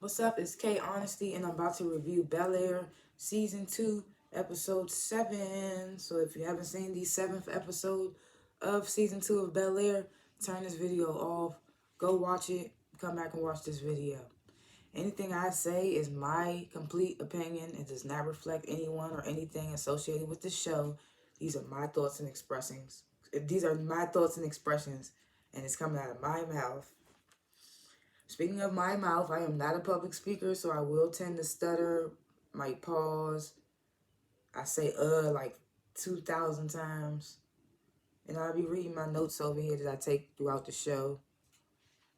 What's up? It's K.Honesty, and I'm about to review Bel-Air Season 2, Episode 7. So if you haven't seen the 7th episode of Season 2 of Bel-Air, turn this video off, go watch it, come back and watch this video. Anything I say is my complete opinion. It does not reflect anyone or anything associated with the show. These are my thoughts and expressions. These are my thoughts and expressions, and it's coming out of my mouth. Speaking of my mouth, I am not a public speaker, so I will tend to stutter, might pause. I say like 2,000 times. And I'll be reading my notes over here that I take throughout the show,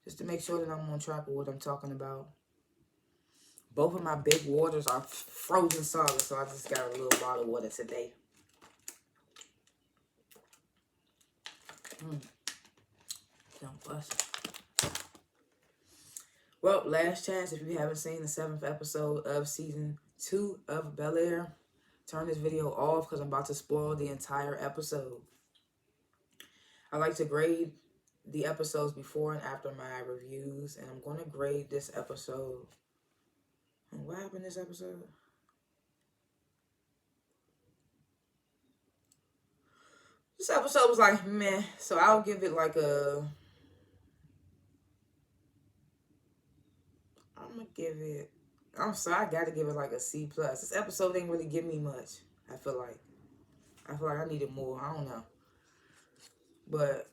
just to make sure that I'm on track with what I'm talking about. Both of my big waters are frozen solid, so I just got a little bottle of water today. Don't bust. Well, last chance, if you haven't seen the 7th episode of Season 2 of Bel-Air, turn this video off because I'm about to spoil the entire episode. I like to grade the episodes before and after my reviews, and I'm going to grade this episode. And what happened this episode? This episode was like, meh, so I'll give it like a... I'm sorry, I gotta give it like a C+. This episode didn't really give me much, I feel like I needed more. I don't know. But,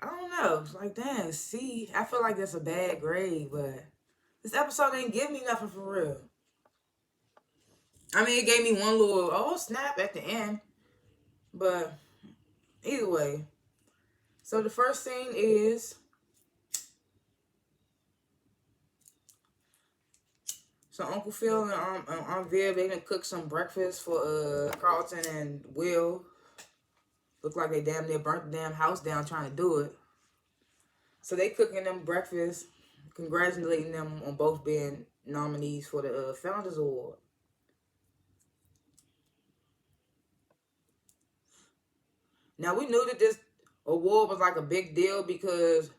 I don't know. It's like, dang, C. I feel like that's a bad grade, but this episode didn't give me nothing for real. I mean, it gave me one little, oh, snap at the end. But, either way. So, the first scene is... So Uncle Phil and Aunt Viv, they done cook some breakfast for Carlton and Will. Look like they damn near burnt the damn house down trying to do it. So they cooking them breakfast, congratulating them on both being nominees for the Founders Award. Now we knew that this award was like a big deal because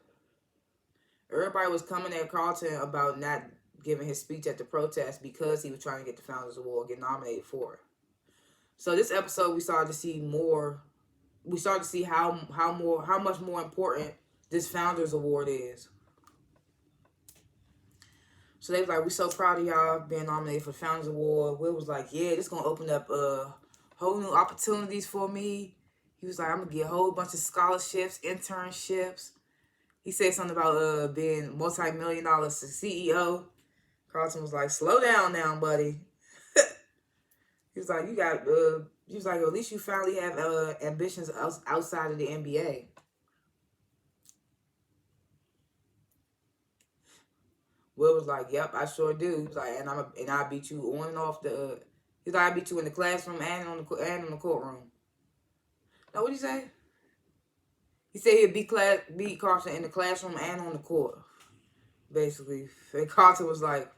everybody was coming at Carlton about not giving his speech at the protest because he was trying to get the Founders Award, get nominated for it. So this episode, we started to see more. We started to see how much more important this Founders Award is. So they was like, "We so proud of y'all being nominated for the Founders Award." Will was like, "Yeah, this gonna open up whole new opportunities for me." He was like, "I'm gonna get a whole bunch of scholarships, internships." He said something about being multi-million-dollar CEO. Carlton was like, "Slow down now, buddy." He was like, he was like, "At least you finally have ambitions outside of the NBA." Will was like, "Yep, I sure do." He was like, "And I beat you on and off the." He's like, "I beat you in the classroom and on the courtroom." Now, what did he say? He said he'd beat Carlton in the classroom and on the court, basically. And Carlton was like,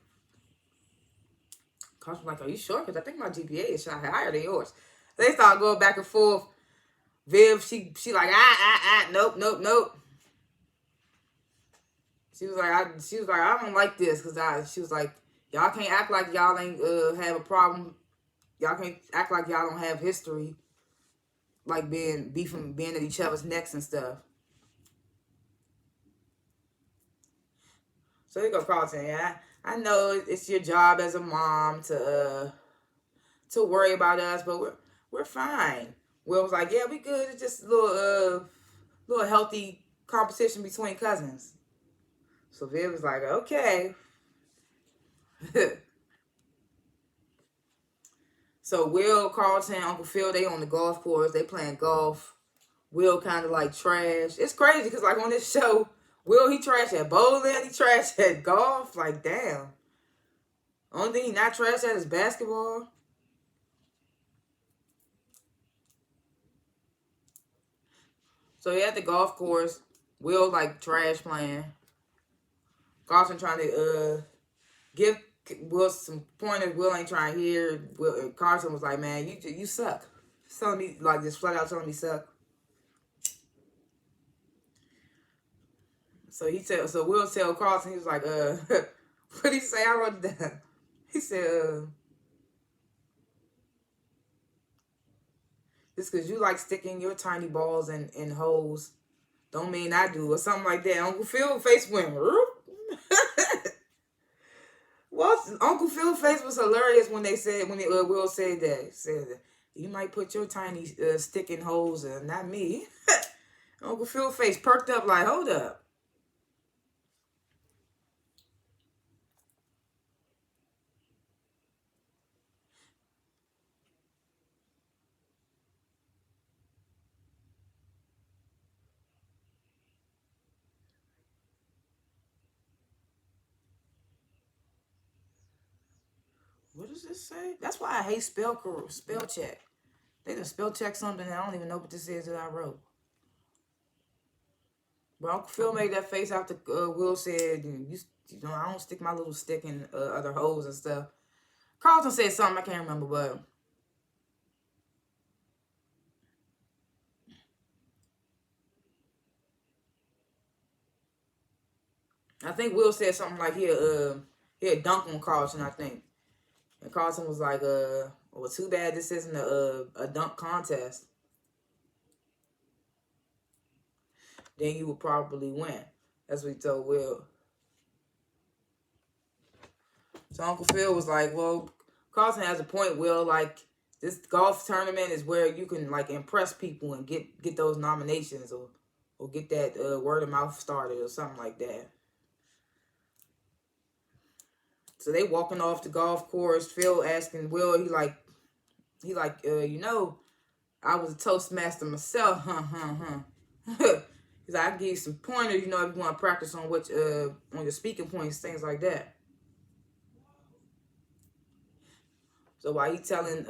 "Are you sure? Because I think my GPA is higher than yours." They started going back and forth. Viv, she like, nope. She was like, I don't like this because she was like, y'all can't act like y'all ain't have a problem. Y'all can't act like y'all don't have history, like being at each other's necks and stuff. So they go Carlton, yeah. I know it's your job as a mom to worry about us, but we're fine. Will was like, "Yeah, we good. It's just a little healthy competition between cousins." So Viv was like, "Okay." So Will, Carlton, Uncle Phil, they on the golf course. They playing golf. Will kind of like trash. It's crazy because like on this show, Will, he trash at bowling. He trash at golf. Like, damn. Only thing he not trash at is basketball. So he at the golf course. Will like trash playing. Carlton trying to give Will some pointers. Will ain't trying to hear. Carlton was like, "Man, you suck." He's telling me like just flat out telling me suck. So Will tell Carlton, he was like, What did he say? I wrote it down. He said, just because you like sticking your tiny balls in holes, don't mean I do, or something like that. Uncle Phil's face went, well, Uncle Phil's face was hilarious when Will said that. He said, you might put your tiny stick in holes, not me. Uncle Phil's face perked up like, hold up. What does this say? That's why I hate spell check. They just spell check something and I don't even know what this is that I wrote. But Uncle Phil made that face after Will said, you know, I don't stick my little stick in other holes and stuff. Carlton said something, I can't remember, but I think Will said something like he had dunked on Carlton, I think. And Carlton was like, well, too bad this isn't a dunk contest. Then you would probably win. That's what he told Will. So Uncle Phil was like, well, Carlton has a point, Will. Like, this golf tournament is where you can, like, impress people and get those nominations or get that word of mouth started or something like that. So they walking off the golf course. Phil asking Will, he like, you know, I was a Toastmaster myself, He's like, I can give you some pointers, you know, if you want to practice on on your speaking points, things like that. So while he telling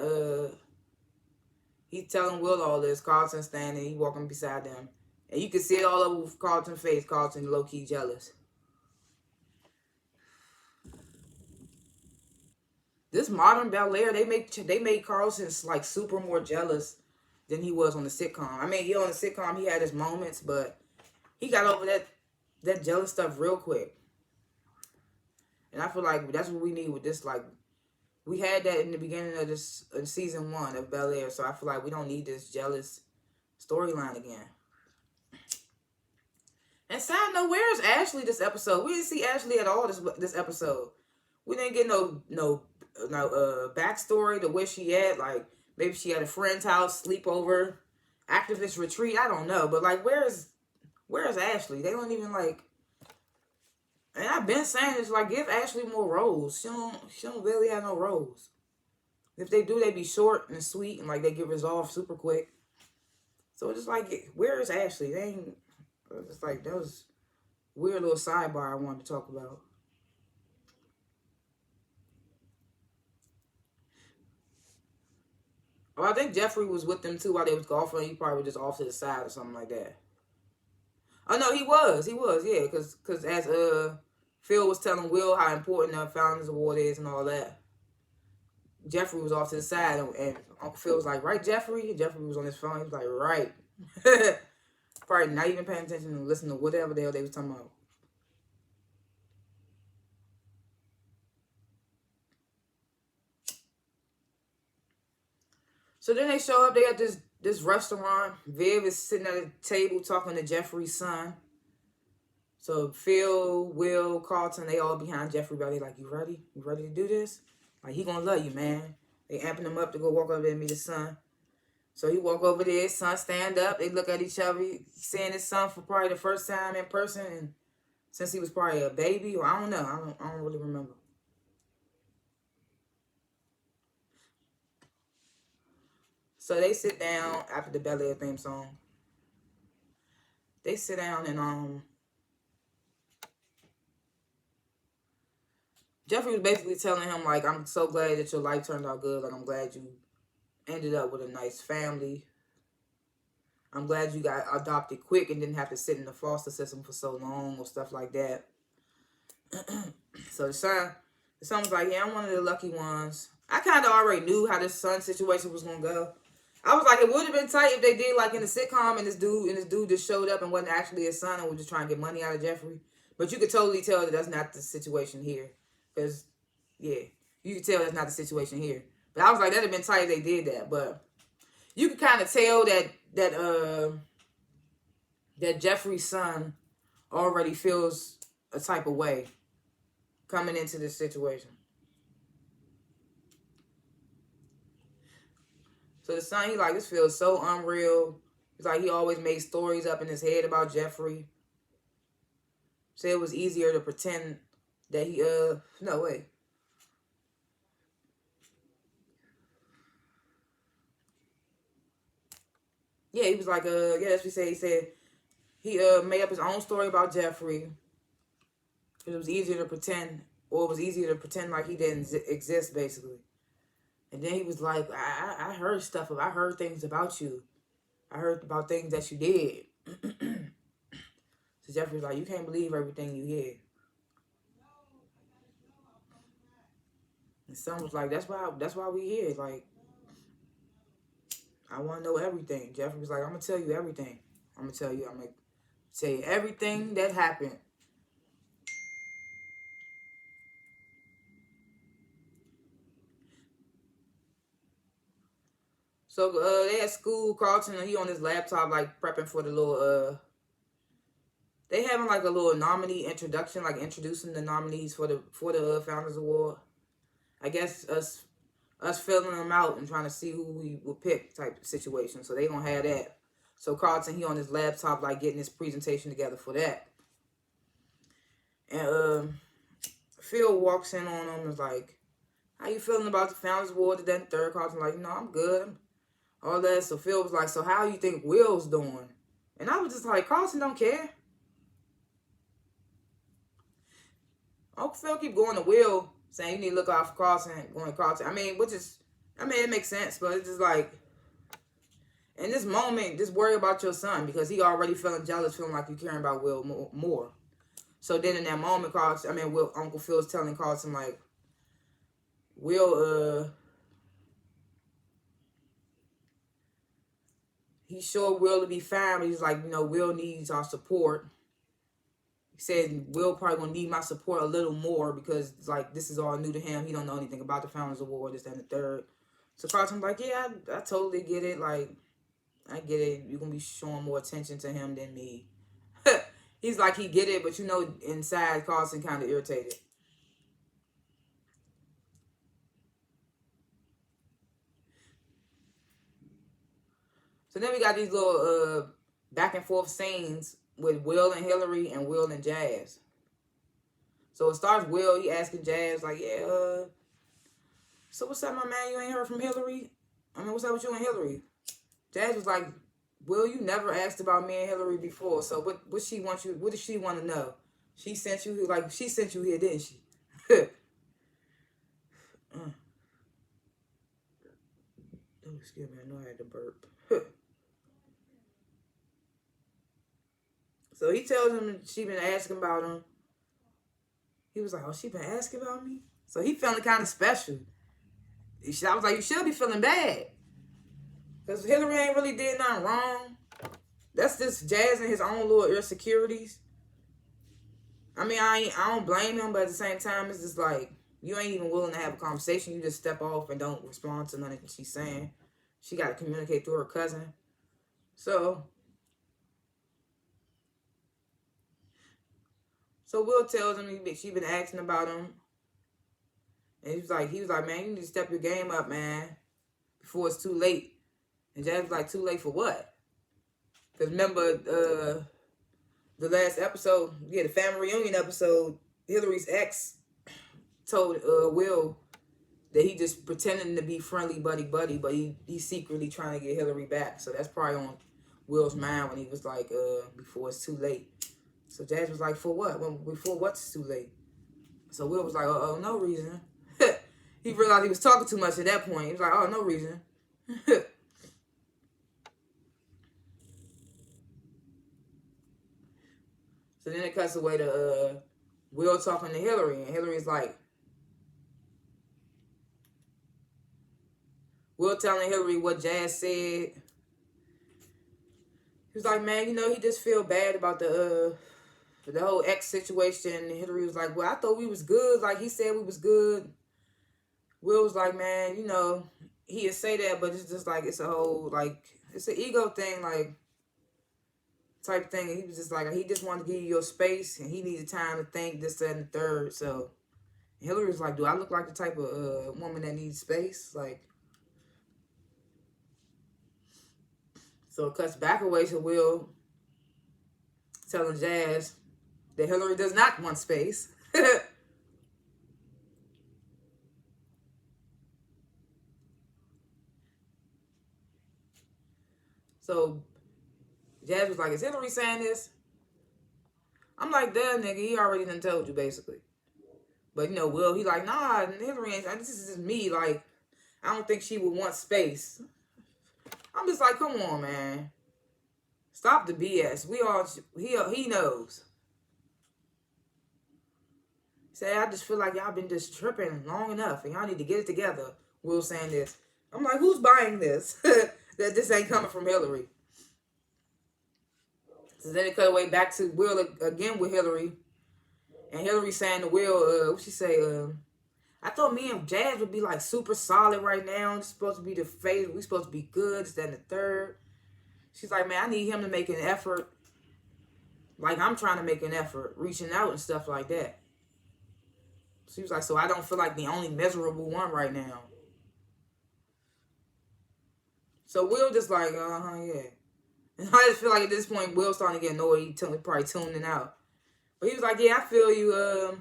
Will all this, Carlton standing, he walking beside them. And you can see it all over Carlton's face. Carlton low-key jealous. This modern Bel-Air, they made Carlton like super more jealous than he was on the sitcom. I mean, on the sitcom he had his moments, but he got over that jealous stuff real quick. And I feel like that's what we need with this. Like, we had that in the beginning of this season 1 of Bel-Air, so I feel like we don't need this jealous storyline again. And side note, where's Ashley this episode? We didn't see Ashley at all this episode. We didn't get no backstory to where she at. Like, maybe she at a friend's house, sleepover, activist retreat. I don't know, but like, where's Ashley? They don't even like. And I've been saying this, like, give Ashley more roles. She don't really have no roles. If they do, they be short and sweet and like they get resolved super quick. So it's just like, where is Ashley? They ain't. It's like, that was a weird little sidebar I wanted to talk about. Oh, I think Jeffrey was with them too while they was golfing. He probably was just off to the side or something like that. Oh no, he was, yeah, because as Phil was telling Will how important the Founders Award is and all that, Jeffrey was off to the side, and Uncle Phil was like, right, Jeffrey? And Jeffrey was on his phone. He was like, right. Probably not even paying attention and listening to whatever the hell they was talking about. So then they show up. They at this restaurant. Viv is sitting at a table talking to Jeffrey's son. So Phil, Will, Carlton, they all behind Jeffrey, bro. They like, you ready? You ready to do this? Like, he gonna love you, man. They amping him up to go walk over there and meet his son. So he walk over there, his son stand up. They look at each other. He's seeing his son for probably the first time in person, and since he was probably a baby, or I don't know. I don't really remember. So they sit down after the Bel-Air theme song. They sit down and Jeffrey was basically telling him, like, I'm so glad that your life turned out good. Like, I'm glad you ended up with a nice family. I'm glad you got adopted quick and didn't have to sit in the foster system for so long or stuff like that. So the son was like, yeah, I'm one of the lucky ones. I kind of already knew how this son situation was going to go. I was like, it would have been tight if they did like in the sitcom and this dude just showed up and wasn't actually his son and was just trying to get money out of Jeffrey. But you could totally tell that that's not the situation here. Because, yeah, you can tell that's not the situation here. But I was like, that'd have been tight if they did that. But you can kind of tell that Jeffrey's son already feels a type of way coming into this situation. So the son, he like, this feels so unreal. It's like he always made stories up in his head about Jeffrey. So it was easier to pretend that he, no, wait. Yeah, he was like, yeah, as we say, he said he made up his own story about Jeffrey. It was easier to pretend, or it was easier to pretend like he didn't exist, basically. And then he was like, I heard stuff, I heard things about you. I heard about things that you did. So Jeffrey was like, you can't believe everything you hear. And son was like, that's why we here. Like, I want to know everything. Jeffrey was like, I'm going to tell you everything. I'm going to tell you everything that happened. So they at school, Carlton, he on his laptop, like, prepping for the little, they having, like, a little nominee introduction, like, introducing the nominees for the Founders Award. I guess us filling them out and trying to see who we would pick type of situation. So they gonna have that. So Carlton, he on his laptop, like, getting his presentation together for that. And Phil walks in on him and is like, how you feeling about the Founders Award? That and third. Carlton like, no, I'm good. All that. So Phil was like, so how you think Will's doing? And I was just like, Carlton don't care. Uncle Phil keep going to Will, saying you need to look out for Carlton, going to Carlton. It makes sense, but it's just like, in this moment, just worry about your son, because he already feeling jealous, feeling like you caring about Will more. So then in that moment, Uncle Phil's telling Carlton, like, Will, he's sure Will to be fine, but he's like, Will needs our support. He said Will probably gonna need my support a little more, because like this is all new to him. He don't know anything about the Founders Award, this, that, and the third. So Carlton's like, yeah, I totally get it. Like, I get it. You're gonna be showing more attention to him than me. He's like, he get it, but inside Carlton kind of irritated. So then we got these little back and forth scenes with Will and Hillary and Will and Jazz. So it starts Will, he asking Jazz, like, yeah, so what's up, my man? You ain't heard from Hillary? What's up with you and Hillary? Jazz was like, Will, you never asked about me and Hillary before, so what does she want to know? She sent you here, didn't she? Oh, excuse me, I know I had to burp. So he tells him she been asking about him. He was like, oh, she been asking about me? So he feeling kind of special. I was like, you should be feeling bad. Because Hillary ain't really did nothing wrong. That's just Jazz and his own little insecurities. I don't blame him, but at the same time, it's just like, you ain't even willing to have a conversation. You just step off and don't respond to nothing she's saying. She got to communicate through her cousin. So Will tells him she been asking about him. And he was like, man, you need to step your game up, man, before it's too late. And Jazz was like, too late for what? Because remember, the last episode, the family reunion episode, Hillary's ex told Will that he just pretending to be friendly buddy, but he's secretly trying to get Hillary back. So that's probably on Will's mind when he was like, before it's too late. So Jazz was like, for what? Before what's too late? So Will was like, no reason. He realized he was talking too much at that point. He was like, oh, no reason. So then it cuts away to Will talking to Hillary. And Hillary's like, Will telling Hillary what Jazz said. He was like, man, he just feel bad about the for the whole ex situation. Hillary was like, well, I thought we was good. Like, he said we was good. Will was like, man, you know, he'd say that, but it's just like, it's a whole, like, it's an ego thing, like, type thing. And he was just like, he just wanted to give you your space, and he needed time to think, this, that, and the third. So Hillary was like, do I look like the type of woman that needs space? Like, so it cuts back away to Will telling Jazz that Hillary does not want space. So Jazz was like, is Hillary saying this? I'm like, duh, nigga, he already done told you, basically. But, you know, Will, he like, nah, Hillary ain't, this is just me. Like, I don't think she would want space. I'm just like, come on, man. Stop the BS. He knows. Say, I just feel like y'all been just tripping long enough, and y'all need to get it together. Will saying this. I'm like, who's buying this? That this ain't coming from Hillary. So then it cut away back to Will again with Hillary. And Hillary saying to Will, what she say? I thought me and Jazz would be like super solid right now. It's supposed to be the phase. We supposed to be good. It's that and the third. She's like, man, I need him to make an effort. Like I'm trying to make an effort, reaching out and stuff like that. She was like, so I don't feel like the only miserable one right now. So Will just like, yeah. And I just feel like at this point, Will's starting to get annoyed. He's probably tuning out. But he was like, yeah, I feel you.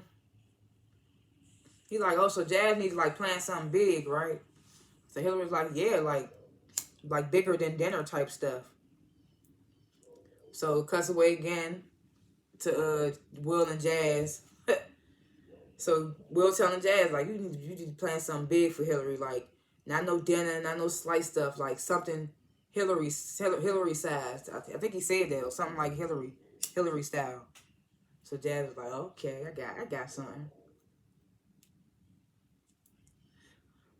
He's like, oh, so Jazz needs like plan something big, right? So Hillary was like, yeah, like bigger than dinner type stuff. So it cuts away again to Will and Jazz. So Will telling Jazz, like, you need to plan something big for Hillary, like not no dinner, not no slice stuff, like something Hillary size. I think he said that, or something like Hillary style. So Jazz was like, okay, I got something.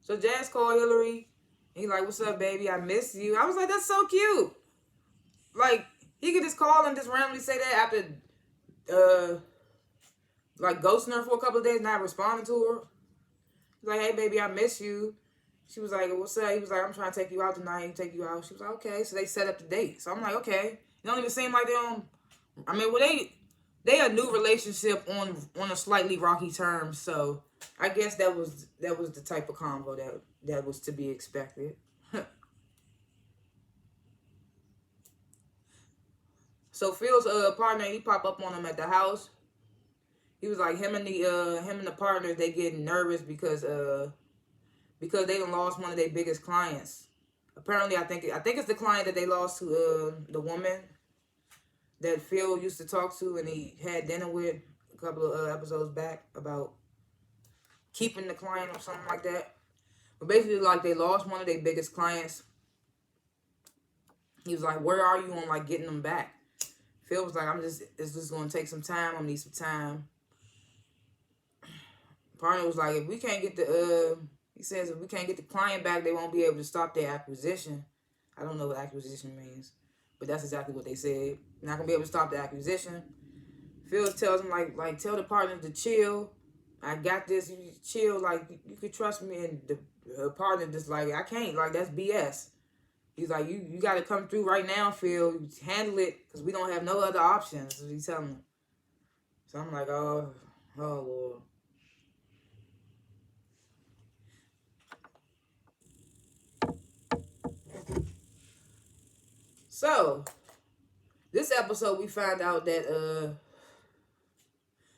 So Jazz called Hillary. And he like, what's up, baby? I miss you. I was like, that's so cute. Like, he could just call and just randomly say that after, like, ghosting her for a couple of days, not responding to her. He's like, hey, baby, I miss you. She was like, what's up? He was like, I'm trying to take you out tonight. Take you out. She was like, okay. So they set up the date. So I'm like, okay. It don't even seem like they don't. I mean, well, they a new relationship on a slightly rocky terms. So I guess that was the type of convo that was to be expected. So Phil's partner, he popped up on him at the house. He was like, him and the partners, they getting nervous because they done lost one of their biggest clients. Apparently, I think it's the client that they lost to the woman that Phil used to talk to and he had dinner with a couple of episodes back about keeping the client or something like that. But basically, like, they lost one of their biggest clients. He was like, where are you on, like, getting them back? Phil was like, it's just going to take some time. I'm going to need some time. Partner was like, if we can't get he says if we can't get the client back, they won't be able to stop their acquisition. I don't know what acquisition means, but that's exactly what they said. Not going to be able to stop the acquisition. Phil tells him, like tell the partner to chill. I got this. You chill. Like, you could trust me. And the partner just like, I can't. Like, that's BS. He's like, you got to come through right now, Phil. Handle it, because we don't have no other options. He's telling him. So I'm like, oh, Lord. So, this episode, we found out that,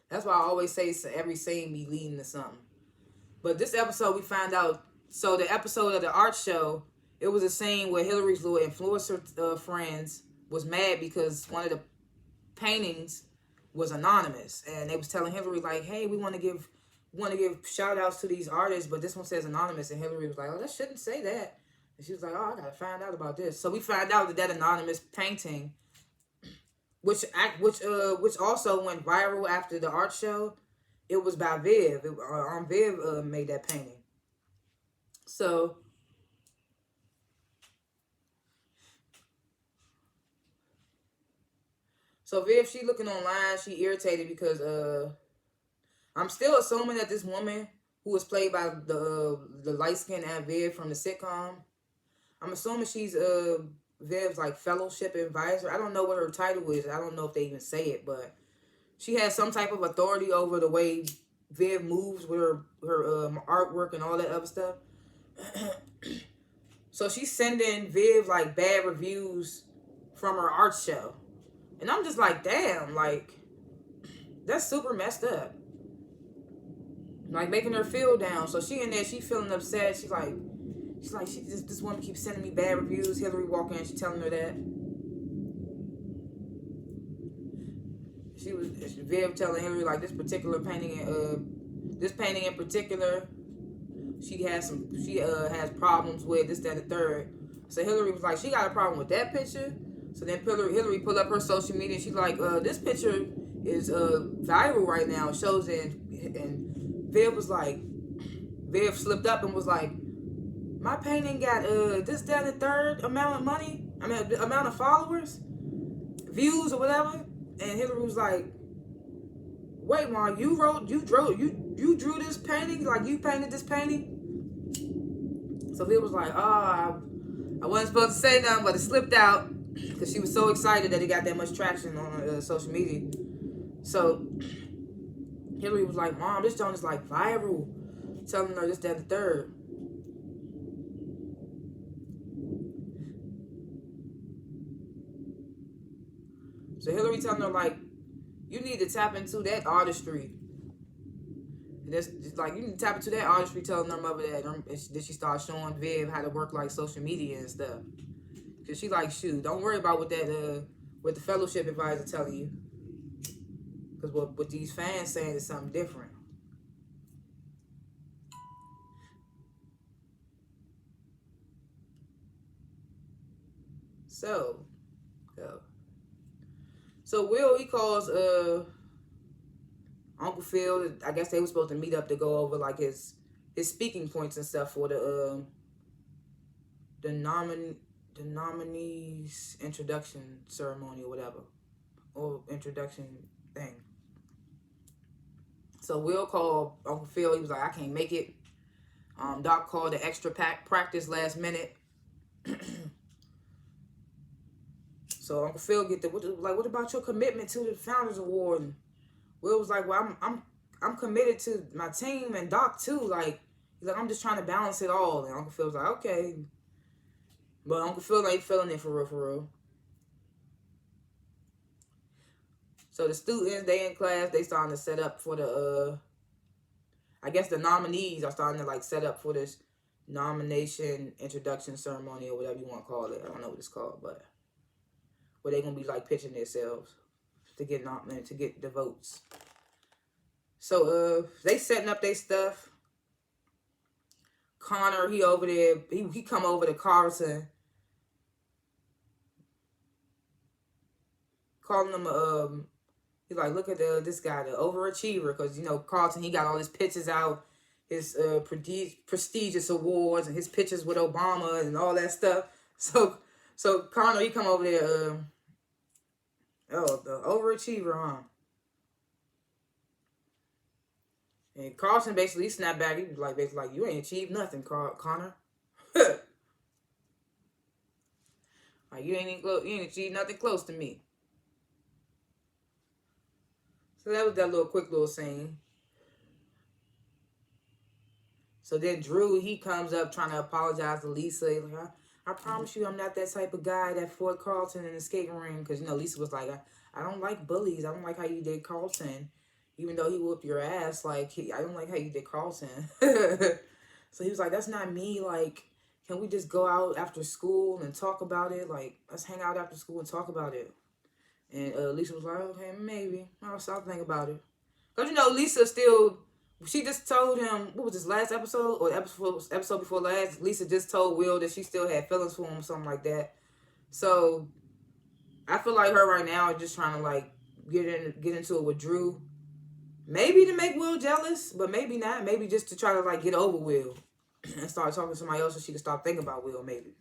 that's why I always say every scene be leading to something. But this episode, we found out, so the episode of the art show, it was a scene where Hillary's little influencer friends was mad because one of the paintings was anonymous. And they was telling Hillary, like, hey, we want to give shout outs to these artists, but this one says anonymous. And Hillary was like, oh, that shouldn't say that. And she was like, oh, I gotta find out about this. So we found out that anonymous painting, which also went viral after the art show, it was by Viv. Viv made that painting. So So Viv, she looking online, she irritated because I'm still assuming that this woman who was played by the light skinned Aunt Viv from the sitcom, I'm assuming she's Viv's like fellowship advisor. I don't know what her title is. I don't know if they even say it, but she has some type of authority over the way Viv moves with her artwork and all that other stuff. So she's sending Viv like bad reviews from her art show. And I'm just like, damn, like, that's super messed up. Like, making her feel down. So she in there, she feeling upset. She's like, this woman keeps sending me bad reviews. Hillary walking in, she telling her that. Viv telling Hillary, like, this painting in particular, she has problems with this, that, and the third. So Hillary was like, she got a problem with that picture. So then Hillary pulled up her social media. She's like, this picture is viral right now. It shows and Viv slipped up and was like, my painting got this, that, and the third amount of money. I mean, amount of followers, views, or whatever. And Hillary was like, wait, Mom, you drew this painting? Like, you painted this painting? So Viv was like, I wasn't supposed to say nothing, but it slipped out. Because she was so excited that it got that much traction on social media. So Hillary was like, Mom, this joint is like viral. Telling her this, that, and the third. So Hillary telling her, like, you need to tap into that artistry. And that's like, you need to tap into that artistry, telling her mother that. And then she started showing Viv how to work like social media and stuff. Cause she like, shoot, don't worry about what the fellowship advisor telling you. Cause what these fans saying is something different. So Will, he calls Uncle Phil. I guess they were supposed to meet up to go over like his speaking points and stuff for the nominees introduction ceremony or whatever, or introduction thing. So Will called Uncle Phil. He was like, I can't make it. Doc called the extra practice last minute. So Uncle Phil what about your commitment to the Founders Award? And Will was like, well, I'm committed to my team and Doc too. Like, he's like, I'm just trying to balance it all. And Uncle Phil was like, okay. But Uncle Phil ain't feeling it for real. So the students, they in class, they starting to set up for the, I guess the nominees are starting to like set up for this nomination introduction ceremony or whatever you want to call it. I don't know what it's called, but where they gonna be like pitching themselves to get nominated, to get the votes. So they setting up their stuff. Connor, he over there, he come over to Carlton, calling him he's like, look at this guy, the overachiever, because you know Carlton, he got all his pictures out, his prestigious awards and his pictures with Obama and all that stuff. So Connor, he come over there, the overachiever, huh? And Carlton basically snapped back. He was like, you ain't achieved nothing, Connor. Like, you ain't achieved nothing close to me. So that was that quick little scene. So then Drew, he comes up trying to apologize to Lisa. He's like, I promise you I'm not that type of guy that fought Carlton in the skating ring. Because, you know, Lisa was like, I don't like bullies. I don't like how you did Carlton. Even though he whooped your ass, like, I don't like how you did Carlton. So he was like, that's not me. Like, can we just go out after school and talk about it? Like, let's hang out after school and talk about it. And Lisa was like, okay, maybe. I'll think about it. Because, you know, Lisa still, she just told him, what was this, last episode? Or the episode before last? Lisa just told Will that she still had feelings for him or something like that. So, I feel like her right now is just trying to, like, get into it with Drew. Maybe to make Will jealous, but maybe not. Maybe just to try to, like, get over Will and start talking to somebody else so she can start thinking about Will, maybe.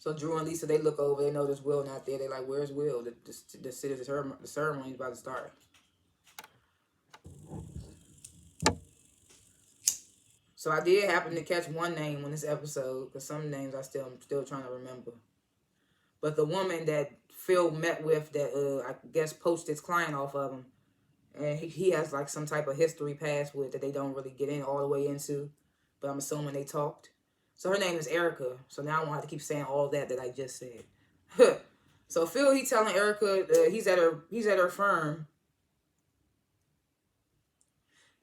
So Drew and Lisa, they look over, they know there's Will not there. They're like, where's Will? The ceremony's about to start. So I did happen to catch one name on this episode, because some names I'm still trying to remember. But the woman that Phil met with, that I guess poached his client off of him, and he has like some type of history past with that they don't really get in all the way into, but I'm assuming they talked. So her name is Erica. So now I won't have to keep saying all that I just said. So Phil, he telling Erica he's at her firm.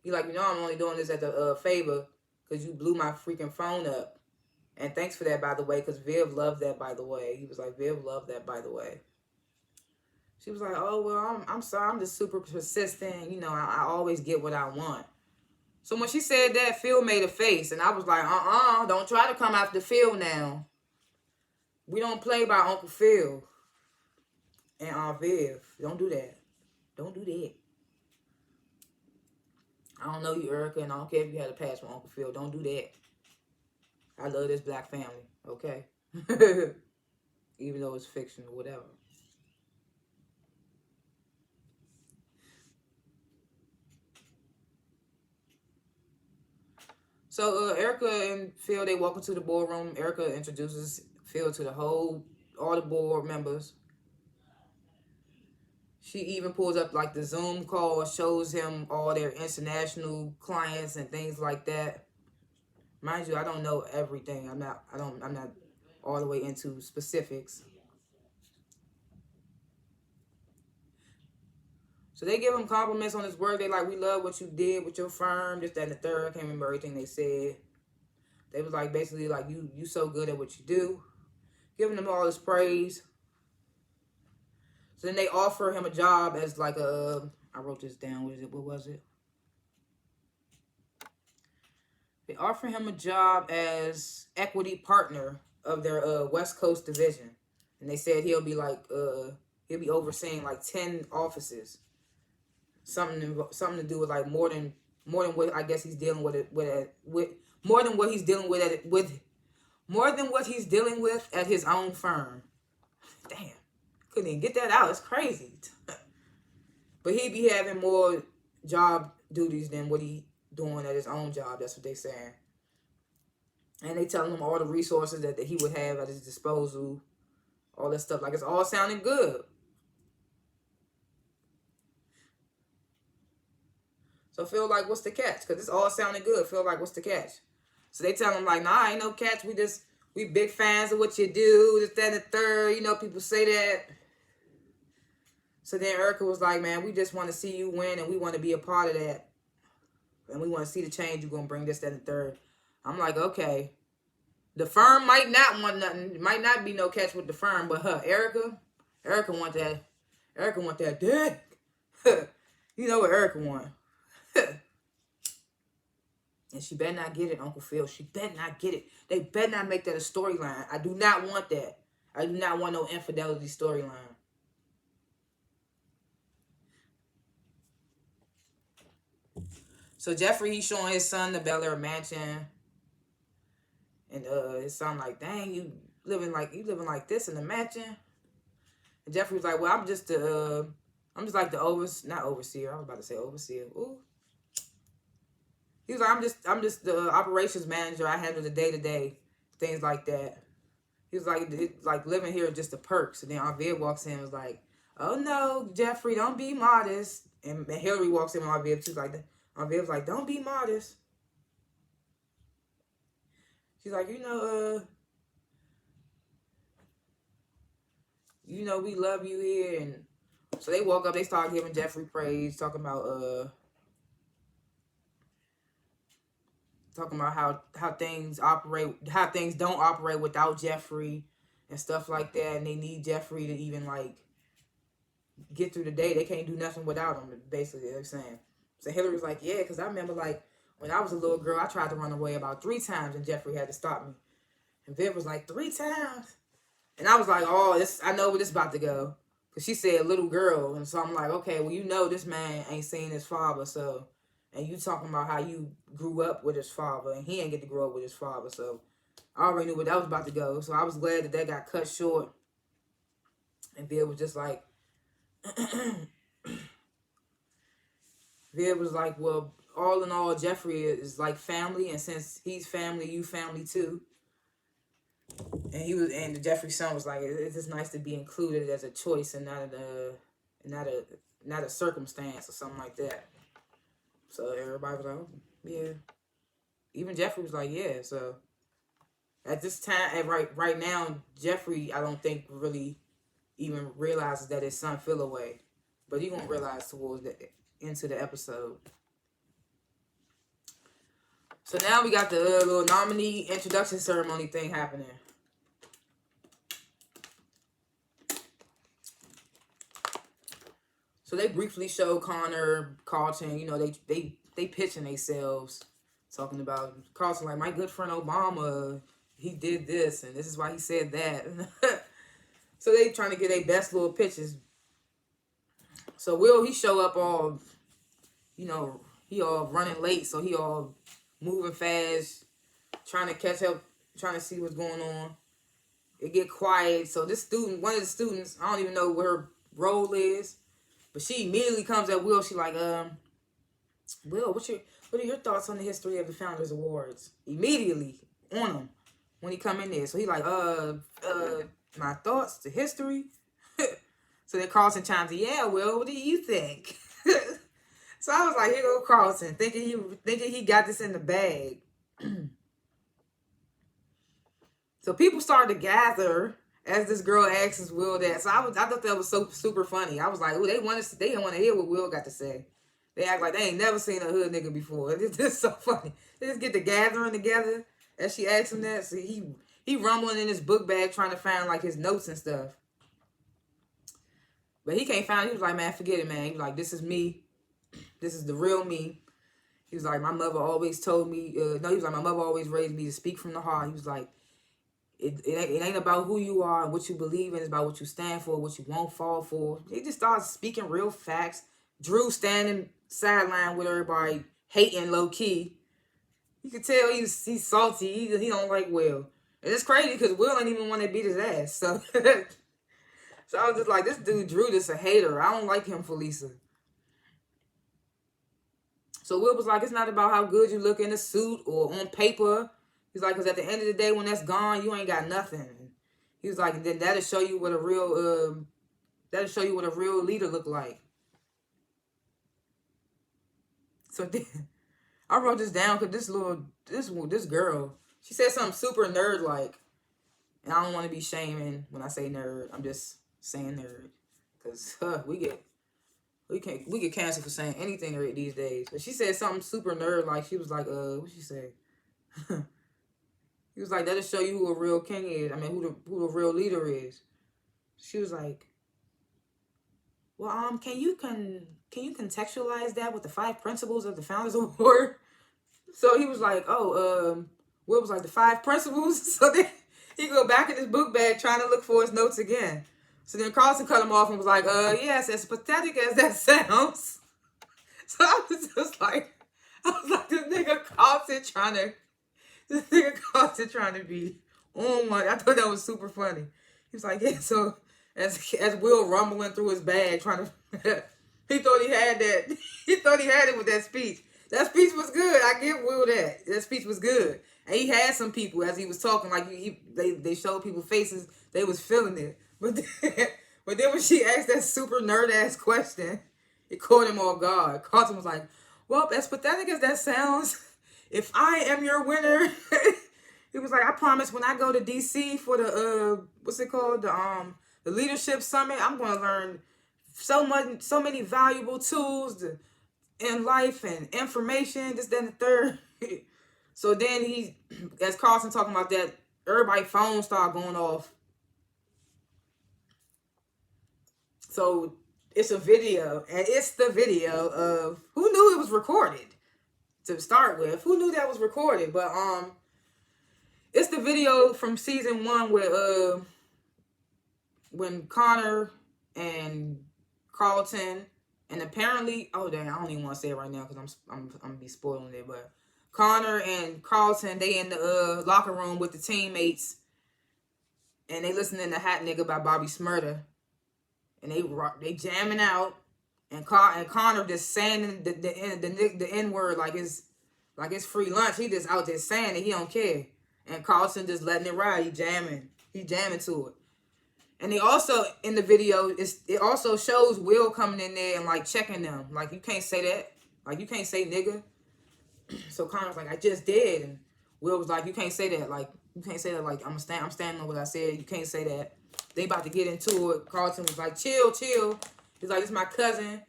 He like, I'm only doing this at the favor because you blew my freaking phone up. And thanks for that, by the way, because Viv loved that, by the way. He was like, Viv loved that, by the way. She was like, oh, well, I'm sorry. I'm just super persistent. I always get what I want. So when she said that, Phil made a face. And I was like, don't try to come after Phil now. We don't play by Uncle Phil and Aunt Viv. Don't do that. Don't do that. I don't know you, Erica, and I don't care if you had a past with Uncle Phil. Don't do that. I love this black family, okay? Even though it's fiction or whatever. So Erica and Phil, they walk into the boardroom. Erica introduces Phil to all the board members. She even pulls up like the Zoom call, shows him all their international clients and things like that. Mind you, I don't know everything. I'm not all the way into specifics. So they give him compliments on his work. They like, we love what you did with your firm, this, that, and the third. I can't remember everything they said. They was like, basically like, you so good at what you do. Giving him all this praise. So then they offer him a job as like I wrote this down. What was it? They offer him a job as equity partner of their West Coast division. And they said he'll be overseeing like 10 offices. Something to do with like more than what I guess he's dealing with more than what he's dealing with at his own firm. Damn. Couldn't even get that out. It's crazy. But he be having more job duties than what he doing at his own job. That's what they saying. And they telling him all the resources that he would have at his disposal. All that stuff. Like, it's all sounding good. So Phil like, what's the catch? Because it's all sounding good. Phil like, what's the catch? So they tell him like, nah, ain't no catch. We big fans of what you do. This, that, and the third. People say that. So then Erica was like, man, we just want to see you win, and we want to be a part of that. And we want to see the change you're going to bring, this, that, and the third. I'm like, okay. The firm might not want nothing. It might not be no catch with the firm, but Erica want that. Erica want that dick. You know what Erica want. And she better not get it, Uncle Phil. She better not get it. They better not make that a storyline. I do not want that. I do not want no infidelity storyline. So Jeffrey, he's showing his son the Bel-Air mansion. And his son like, dang, you living like this in the mansion? And Jeffrey was like, well, I'm just like the not overseer. I was about to say overseer. Ooh. He was like, I'm just the operations manager. I handle the day-to-day things like that. He was like living here is just a perk. So then Aunt Viv walks in and was like, oh no, Jeffrey, don't be modest. And Hillary walks in with Aunt Viv. She's like, Aunt Viv's like, don't be modest. She's like, we love you here. And so they walk up, they start giving Jeffrey praise, talking about how things don't operate without Jeffrey and stuff like that, and they need Jeffrey to even like get through the day. They can't do nothing without him, basically, they're saying. So Hillary was like, yeah, because I remember like when I was a little girl, I tried to run away about 3 times and Jeffrey had to stop me. And Viv was like, 3 times? And I was like, oh, I know where this about to go. Because she said little girl. And so I'm like, okay, well, this man ain't seen his father, so. And you talking about how you grew up with his father, and he ain't get to grow up with his father, so I already knew where that was about to go. So I was glad that got cut short. And Bill was just like, Bill was like, well, all in all, Jeffrey is like family. And since he's family, you family too. And Jeffrey's son was like, it's just nice to be included as a choice and not a circumstance or something like that. So everybody was like, oh, yeah. Even Jeffrey was like, yeah. So at this time, right now, Jeffrey, I don't think really even realizes that his son fell away, but he won't realize towards the into the episode. So now we got the little nominee introduction ceremony thing happening. So they briefly show Connor, Carlton, you know, they pitching themselves, talking about Carlton like, my good friend Obama, he did this, and this is why he said that. So they trying to get their best little pitches. So Will, he show up all, you know, he all running late, so he all moving fast, trying to catch up, trying to see what's going on. It get quiet, so this student, one of the students, I don't even know what her role is, but she immediately comes at Will. She like, Will, what are your thoughts on the history of the Founders Awards? Immediately on him when he come in there. So he like, my thoughts, the history. So then Carlton chimes in, yeah, Will, what do you think? So I was like, here go Carlton, thinking he got this in the bag. So people started to gather as this girl asks Will that. So I thought that was so super funny. I was like, oh, they didn't want to hear what Will got to say. They act like they ain't never seen a hood nigga before. It's just so funny. They just get the gathering together as she asks him that. So he rumbling in his book bag trying to find like his notes and stuff. But he can't find it. He was like, man, forget it, man. He was like, this is me. This is the real me. He was like, my mother always told me, he was like, my mother always raised me to speak from the heart. He was like, it ain't about who you are and what you believe in. It's about what you stand for, what you won't fall for. He just started speaking real facts. Drew standing sideline with everybody, hating low key. You could tell he's salty. He don't like Will. And it's crazy because Will ain't even want to beat his ass. So, so I was just like, this dude Drew just a hater. I don't like him for Lisa. So Will was like, it's not about how good you look in a suit or on paper. He's like, because at the end of the day, when that's gone, you ain't got nothing. He was like, then that'll show you what a real leader look like. So then, I wrote this down because this girl, she said something super nerd like, and I don't want to be shaming when I say nerd. I'm just saying nerd because we get canceled for saying anything these days. But she said something super nerd like, she was like, what she say? He was like, that'll show you who a real king is. I mean, who the real leader is. She was like, well, can you contextualize that with the 5 principles of the Founders Award? So he was like, what was like the 5 principles? So then he go back in his book bag trying to look for his notes again. So then Carlton cut him off and was like, yes, as pathetic as that sounds. So I was just like, this nigga Carlton trying to be on one. I thought that was super funny. He was like, yeah, so as Will rumbling through his bag trying to, he thought he had that. He thought he had it with that speech. That speech was good. I give Will that. That speech was good. And he had some people as he was talking, like they showed people faces, they was feeling it. But then when she asked that super nerd ass question, it caught him off guard. Carlton was like, well, as pathetic as that sounds, if I am your winner, he was like, I promise when I go to DC for the what's it called? The leadership summit, I'm gonna learn so many valuable tools in life and information, this, that, and the third. So then as Carlton talking about that, everybody's phone started going off. So it's a video, and it's the video of who knew it was recorded. To start with, who knew that was recorded? But it's the video from season 1 where when Connor and Carlton and apparently, oh dang, I don't even want to say it right now because I'm gonna be spoiling it. But Connor and Carlton, they in the locker room with the teammates, and they listening to Hat Nigga by Bobby Smurda, and they jamming out, and Connor just saying the N word like it's free lunch. He just out there saying it. He don't care, and Carlton just letting it ride. He jamming to it. And they also, in the video, it also shows Will coming in there and, like, checking them. Like, you can't say that. Like, you can't say nigga. So Connor's like, I just did. And Will was like, you can't say that. Like, you can't say that. Like, I'm standing on what I said. You can't say that. They about to get into it. Carlton was like, chill. He's like, this is my cousin.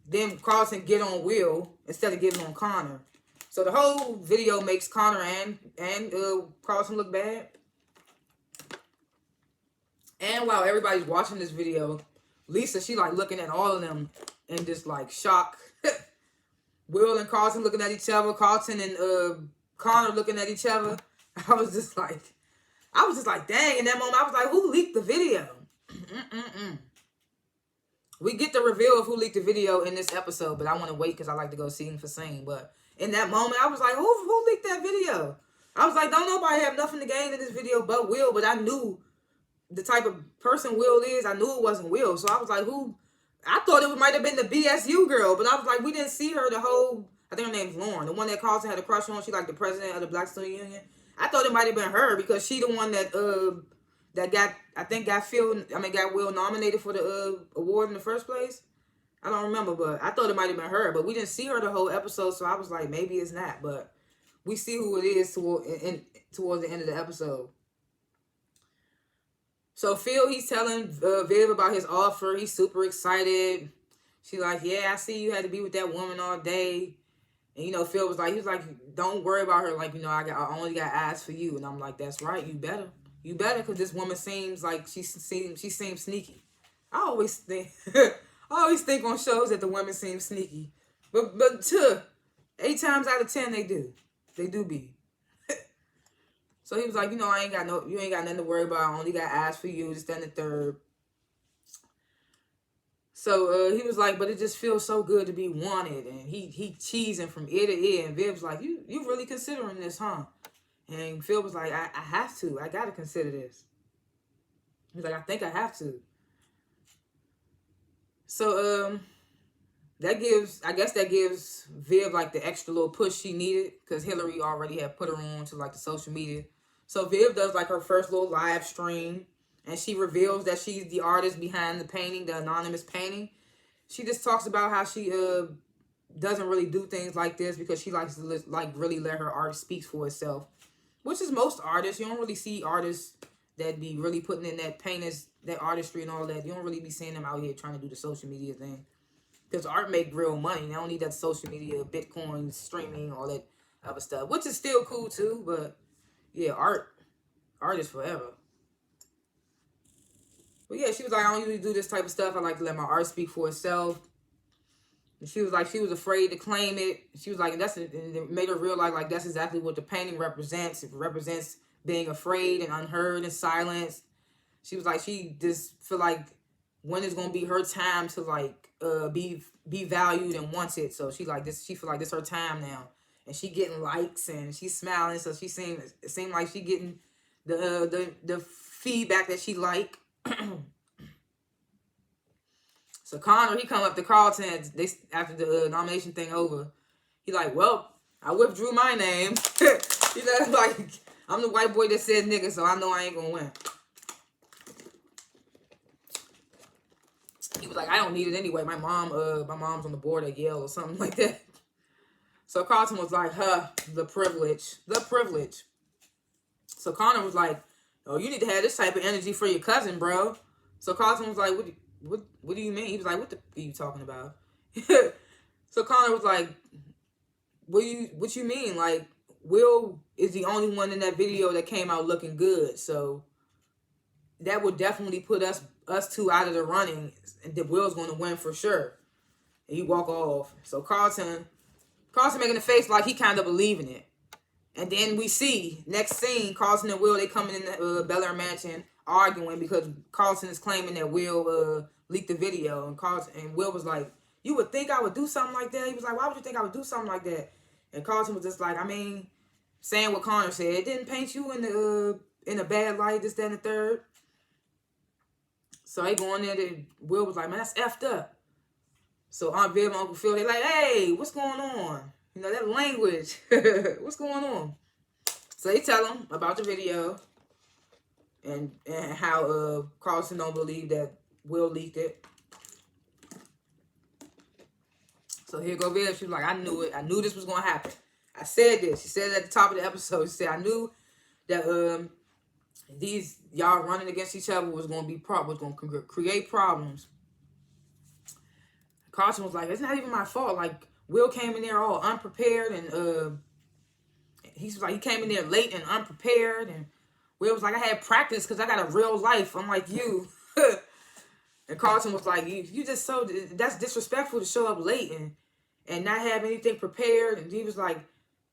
Then Carlton get on Will instead of getting on Connor. So the whole video makes Connor and Carlton look bad. And while everybody's watching this video, Lisa, she like looking at all of them in just like shock. Will and Carlton looking at each other. Carlton and Connor looking at each other. I was just like, dang, in that moment, I was like, who leaked the video? We get the reveal of who leaked the video in this episode, but I want to wait because I like to go scene for scene. But in that moment, I was like, who leaked that video? I was like, don't nobody have nothing to gain in this video but Will, but I knew the type of person Will is. I knew it wasn't Will. So I was like, who? I thought it might have been the BSU girl, but I was like, we didn't see her the whole, I think her name's Lauren, the one that Carlton had a crush on. She like the president of the Black Student Union. I thought it might have been her because she the one that got Will nominated for the award in the first place. I don't remember, but I thought it might have been her, but we didn't see her the whole episode, so I was like, maybe it's not, but we see who it is towards the end of the episode. So Phil, he's telling Viv about his offer. He's super excited. She's like, yeah, I see you had to be with that woman all day. And, you know, Phil was like, don't worry about her. Like, you know, I only got eyes for you. And I'm like, that's right. You better, because this woman seems like she seems sneaky. I always think on shows that the women seem sneaky. But 8 times out of 10, they do. They do be. So he was like, you know, you ain't got nothing to worry about. I only got eyes for you, just then the third. So he was like, but it just feels so good to be wanted. And he cheesing from ear to ear. And Viv's like, you really considering this, huh? And Phil was like, I have to. I got to consider this. He's like, I think I have to. So that gives Viv like the extra little push she needed because Hillary already had put her on to like the social media. So Viv does like her first little live stream and she reveals that she's the artist behind the painting, the anonymous painting. She just talks about how she doesn't really do things like this because she likes to really let her art speak for itself, which is most artists. You don't really see artists that be really putting in that that artistry and all that. You don't really be seeing them out here trying to do the social media thing. Because art make real money. They don't need that social media, Bitcoin, streaming, all that other stuff. Which is still cool too. But yeah, art is forever. But yeah, she was like, I don't usually do this type of stuff. I like to let my art speak for itself. And she was like, she was afraid to claim it. She was like, and it made her realize like that's exactly what the painting represents. It represents being afraid and unheard and silenced. She was like, she just feel like when is gonna be her time to like be valued and wanted. So she like this. She feel like this her time now, and she getting likes and she's smiling. So it seemed like she getting the feedback that she like. So Connor, he come up to Carlton after the nomination thing over. He like, well, I withdrew my name. You know, like I'm the white boy that said nigga, so I know I ain't gonna win. He was like, I don't need it anyway. My mom's on the board at Yale or something like that. So Carlton was like, the privilege. So Connor was like, oh, you need to have this type of energy for your cousin, bro. So Carlton was like, what do you mean? He was like, what are you talking about? So Connor was like, what you mean? Like, Will is the only one in that video that came out looking good. So that would definitely put us two out of the running, and that Will's going to win for sure. And he walk off. So Carlton making a face like he kind of believing it. And then we see, next scene, Carlton and Will, they coming in the Bel-Air mansion arguing because Carlton is claiming that Will leaked the video. And Will was like, you would think I would do something like that? He was like, why would you think I would do something like that? And Carlton was just like, I mean, saying what Connor said, it didn't paint you in a bad light, this, that, and the third. So they go in there, Will was like, man, that's effed up. So Aunt Viv and Uncle Phil, they like, hey, what's going on? You know, that language. What's going on? So they tell him about the video and how Carlton don't believe that Will leaked it. So here go Viv. She was like, I knew it. I knew this was going to happen. I said this. She said it at the top of the episode. She said, I knew that these y'all running against each other was going to create problems. Carlton was like, it's not even my fault. Like, Will came in there all unprepared, and he was like, he came in there late and unprepared, and Will was like, I had practice because I got a real life. I'm like you. And Carlton was like, you just that's disrespectful to show up late and not have anything prepared. And he was like,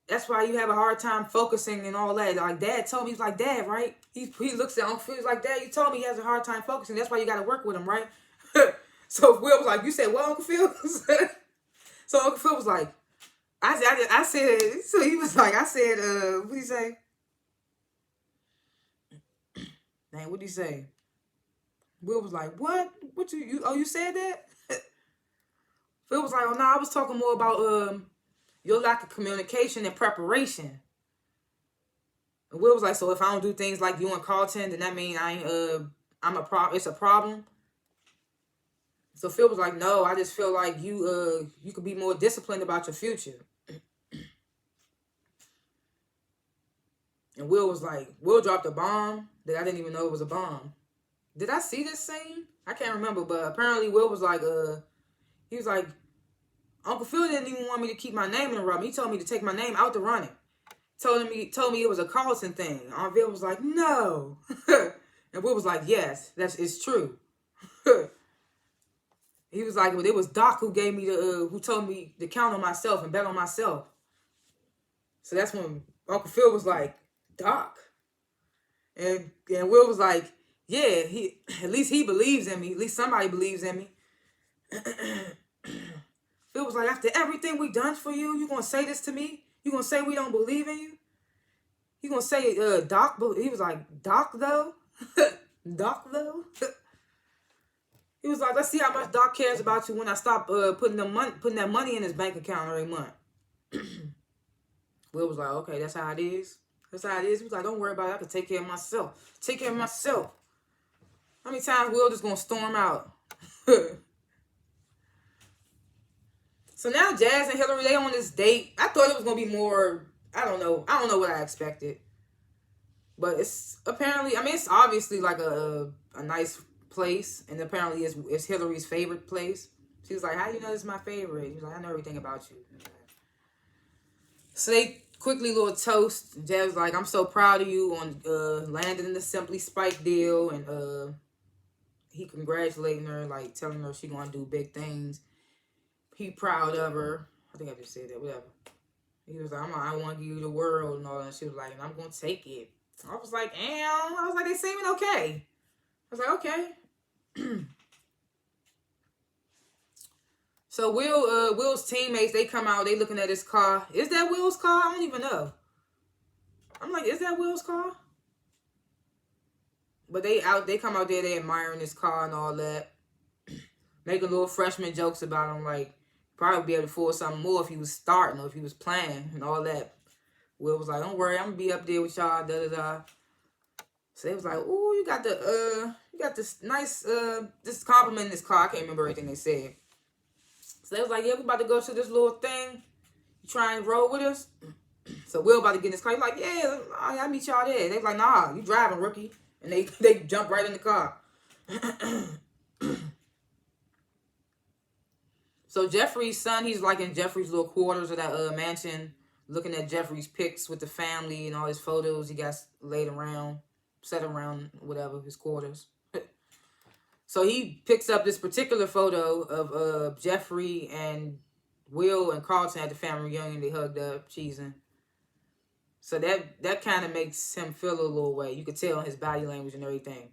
that's why you have a hard time focusing and all that. Like, Dad told me, he was like, Dad, right? He looks at Uncle Phil, he's like, Dad, you told me he has a hard time focusing. That's why you got to work with him, right? So Will was like, you said what, Uncle Phil? So Uncle Phil was like, I said, so he was like, I said, what did he say? Dang, what did he say? Will was like, what? You said that? Phil was like, oh, no, I was talking more about your lack of communication and preparation. And Will was like, so if I don't do things like you and Carlton, then that mean it's a problem? So Phil was like, no, I just feel like you could be more disciplined about your future. And Will was like, Will dropped a bomb that I didn't even know it was a bomb. Did I see this scene? I can't remember, but apparently Will was like, he was like, Uncle Phil didn't even want me to keep my name in the running. He told me to take my name out the running. Told me it was a Carlton thing. Aunt Viv was like, no. And Will was like, yes, it's true. He was like, well, it was Doc who gave me who told me to count on myself and bet on myself. So that's when Uncle Phil was like, Doc. And Will was like, yeah, at least he believes in me. At least somebody believes in me. Phil was like, after everything we done for you, you gonna say this to me? You gonna say we don't believe in you? You gonna say Doc? He was like, Doc though? Doc though? He was like, let's see how much Doc cares about you when I stop putting that money in his bank account every month. Will was like, okay, that's how it is. That's how it is. He was like, don't worry about it. I can take care of myself. Take care of myself. How many times Will just gonna storm out? So now Jazz and Hillary, they on this date. I thought it was gonna be more, I don't know what I expected. But it's apparently, I mean, it's obviously like a nice place, and apparently it's Hillary's favorite place. She was like, how do you know this is my favorite? He was like, I know everything about you. So they quickly little toast. Jazz was like, I'm so proud of you on landing the Simply Spike deal, and he congratulating her, like telling her she gonna do big things. He proud of her. I think I just said that, whatever. He was like, I want to give you the world and all that. She was like, and I'm going to take it. I was like, I was like, they seeming okay. I was like, okay. So Will's teammates, they come out, they looking at his car. Is that Will's car? I don't even know. I'm like, is that Will's car? But they come out there, they admiring his car and all that. Making little freshman jokes about him, like, probably be able to afford something more if he was starting or if he was playing and all that. Will was like, don't worry, I'm gonna be up there with y'all, da-da-da. So they was like, ooh, you got this nice, this compliment in this car. I can't remember everything they said. So they was like, yeah, we about to go to this little thing. You try and roll with us? So Will about to get in his car. He's like, yeah, I'll meet y'all there. They was like, nah, you driving, rookie. And they jump right in the car. So Jeffrey's son, he's like in Jeffrey's little quarters of that mansion, looking at Jeffrey's pics with the family and all his photos he got set around, whatever, his quarters. So he picks up this particular photo of Jeffrey and Will and Carlton at the family reunion. They hugged up, cheesing. So that kind of makes him feel a little way. You could tell in his body language and everything.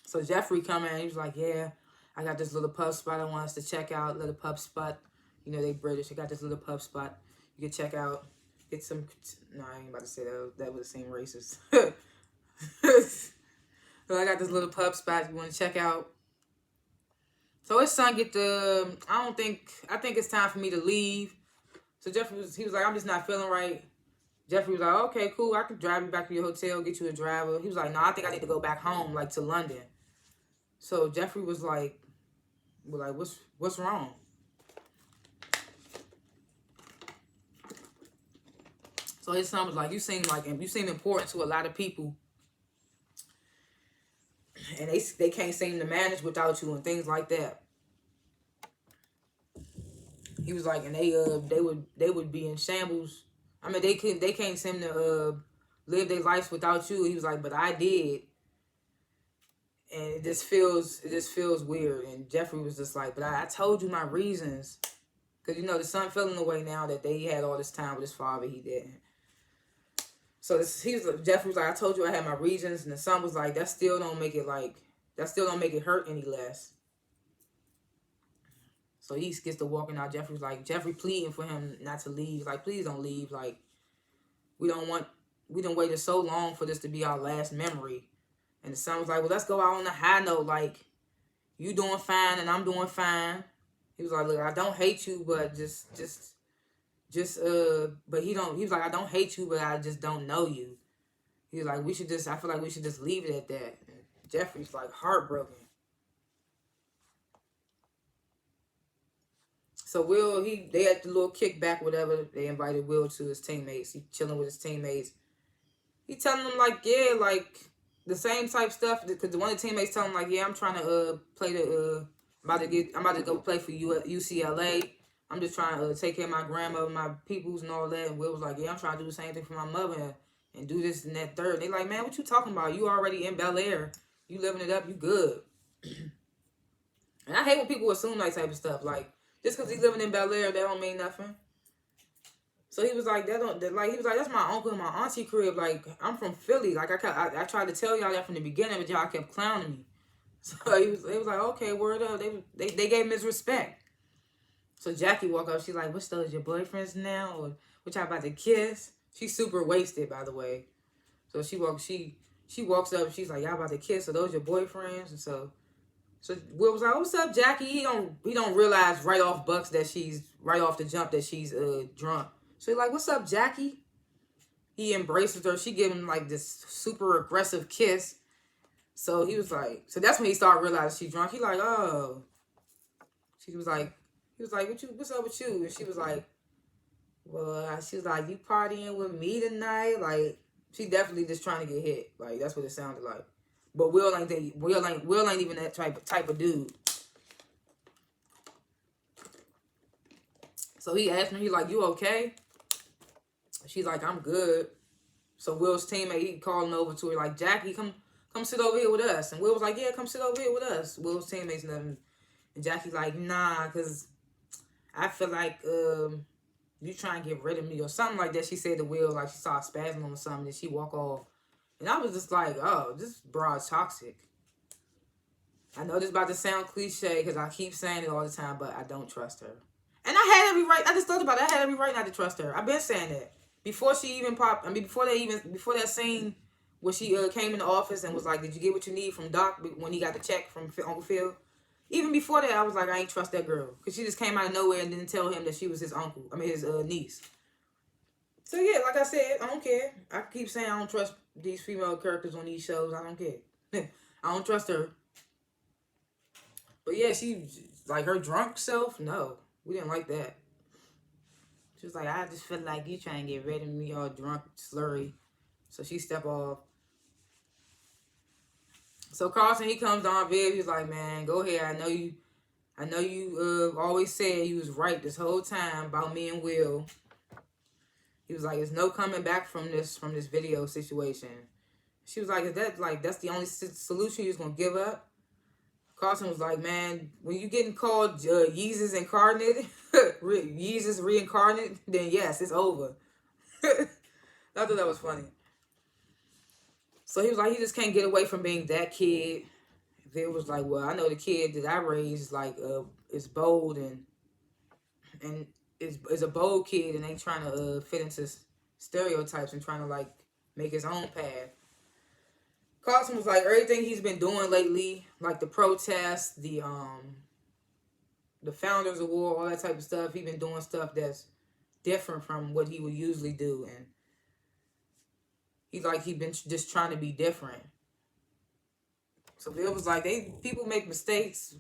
So Jeffrey come in, he was like, yeah, I got this little pub spot I want us to check out, little pub spot. You know, they British. They got this little pub spot you can check out. Get some. No, I ain't about to say that would seem racist. So I got this little pub spot you want to check out. So his son get the. I think it's time for me to leave. So he was like, I'm just not feeling right. Jeffrey was like, okay, cool. I can drive you back to your hotel, get you a driver. He was like, no, I think I need to go back home, like to London. So Jeffrey was like, what's wrong? So his son was like, you seem important to a lot of people, and they can't seem to manage without you and things like that. He was like, and they would be in shambles. I mean, they can't seem to live their lives without you. He was like, but I did, and it just feels weird. And Jeffrey was just like, but I told you my reasons, because you know the son feeling the way now that they had all this time with his father, he didn't. So Jeffrey was like, I told you I had my reasons, and the son was like, that still don't make it hurt any less. So he gets to walking out. Jeffrey's like, Jeffrey pleading for him not to leave. He's like, please don't leave. Like, we done waited so long for this to be our last memory. And the son was like, well, let's go out on a high note. Like, you doing fine and I'm doing fine. He was like, look, I don't hate you, but but he was like, I don't hate you, but I just don't know you. He was like, I feel like we should just leave it at that. And Jeffrey's like heartbroken. So they had the little kickback, whatever. They invited Will to his teammates. He chilling with his teammates. He telling them like, yeah, like the same type stuff. Because one of the teammates telling him like, yeah, I'm trying to play I'm about to go play for UCLA. I'm just trying to take care of my grandmother, my peoples and all that. And Will was like, yeah, I'm trying to do the same thing for my mother and do this and that third. They like, man, what you talking about? You already in Bel-Air. You living it up. You good. And I hate when people assume that type of stuff. Like, just because he's living in Bel-Air, that don't mean nothing. So he was like, he was like, that's my uncle and my auntie crib. Like, I'm from Philly. Like, I tried to tell y'all that from the beginning, but y'all kept clowning me. So he was like, okay, word up. They gave him his respect. So Jackie walk up. She's like, what's those, your boyfriends now? Or what y'all about to kiss? She's super wasted, by the way. So she walks up. She's like, y'all about to kiss? Are those your boyfriends? And so Will was like, what's up, Jackie? He don't realize right off the jump that she's drunk. So he's like, what's up, Jackie? He embraces her. She give him like this super aggressive kiss. So he was like, so that's when he started realizing she's drunk. He like, oh. He was like, what's up with you? And she was like, well, she was like, you partying with me tonight? Like, she definitely just trying to get hit. Like, that's what it sounded like. But Will ain't even that type of dude. So he asked me, he like, you okay? She's like, I'm good. So Will's teammate, he calling over to her like, Jackie, come sit over here with us. And Will was like, yeah, come sit over here with us. Will's teammates and Jackie's like, nah, because I feel like you trying to get rid of me or something like that. She said to Will, like she saw a spasm or something, and she walk off. And I was just like, oh, this broad's toxic. I know this about to sound cliche because I keep saying it all the time, but I don't trust her. And I had every right. I just thought about it. I had every right not to trust her. I've been saying that before she even popped. I mean, before that scene where she came in the office and was like, "Did you get what you need from Doc when he got the check from Uncle Phil?" Even before that, I was like, I ain't trust that girl because she just came out of nowhere and didn't tell him that she was his uncle. I mean, his niece. So yeah, like I said, I don't care. I keep saying I don't trust these female characters on these shows. I don't care. I don't trust her. But yeah, she like her drunk self. No, we didn't like that. She was like, I just feel like you trying to get rid of me, all drunk, slurry. So she stepped off. So Carlton, he comes on Viv. He's like, man, go ahead. I know you always said you was right this whole time about me and Will. He was like, there's no coming back from this video situation. She was like, that's the only solution you're gonna give up? Carlton was like, man, when you getting called Yeezus incarnate, Yeezus reincarnate, then yes, it's over. I thought that was funny. So he was like, he just can't get away from being that kid. Viv was like, well, I know the kid that I raised, like, is bold and and is a bold kid and ain't trying to fit into stereotypes and trying to like make his own path. Carlton was like everything he's been doing lately, like the protests, the Founders Award, all that type of stuff. He been doing stuff that's different from what he would usually do, and he been just trying to be different. So it was like people make mistakes,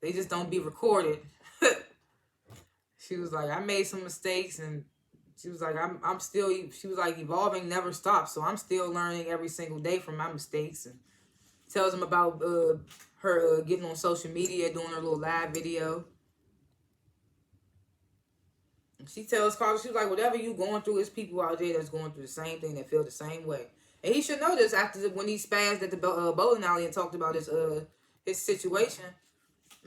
they just don't be recorded. She was like, I made some mistakes, and she was like, I'm still. She was like, evolving never stops, so I'm still learning every single day from my mistakes. And tells him about her getting on social media, doing her little live video. She tells Carter, she was like, whatever you going through, there's people out there that's going through the same thing, that feel the same way. And he should know this after when he spazzed at the bowling alley and talked about his situation.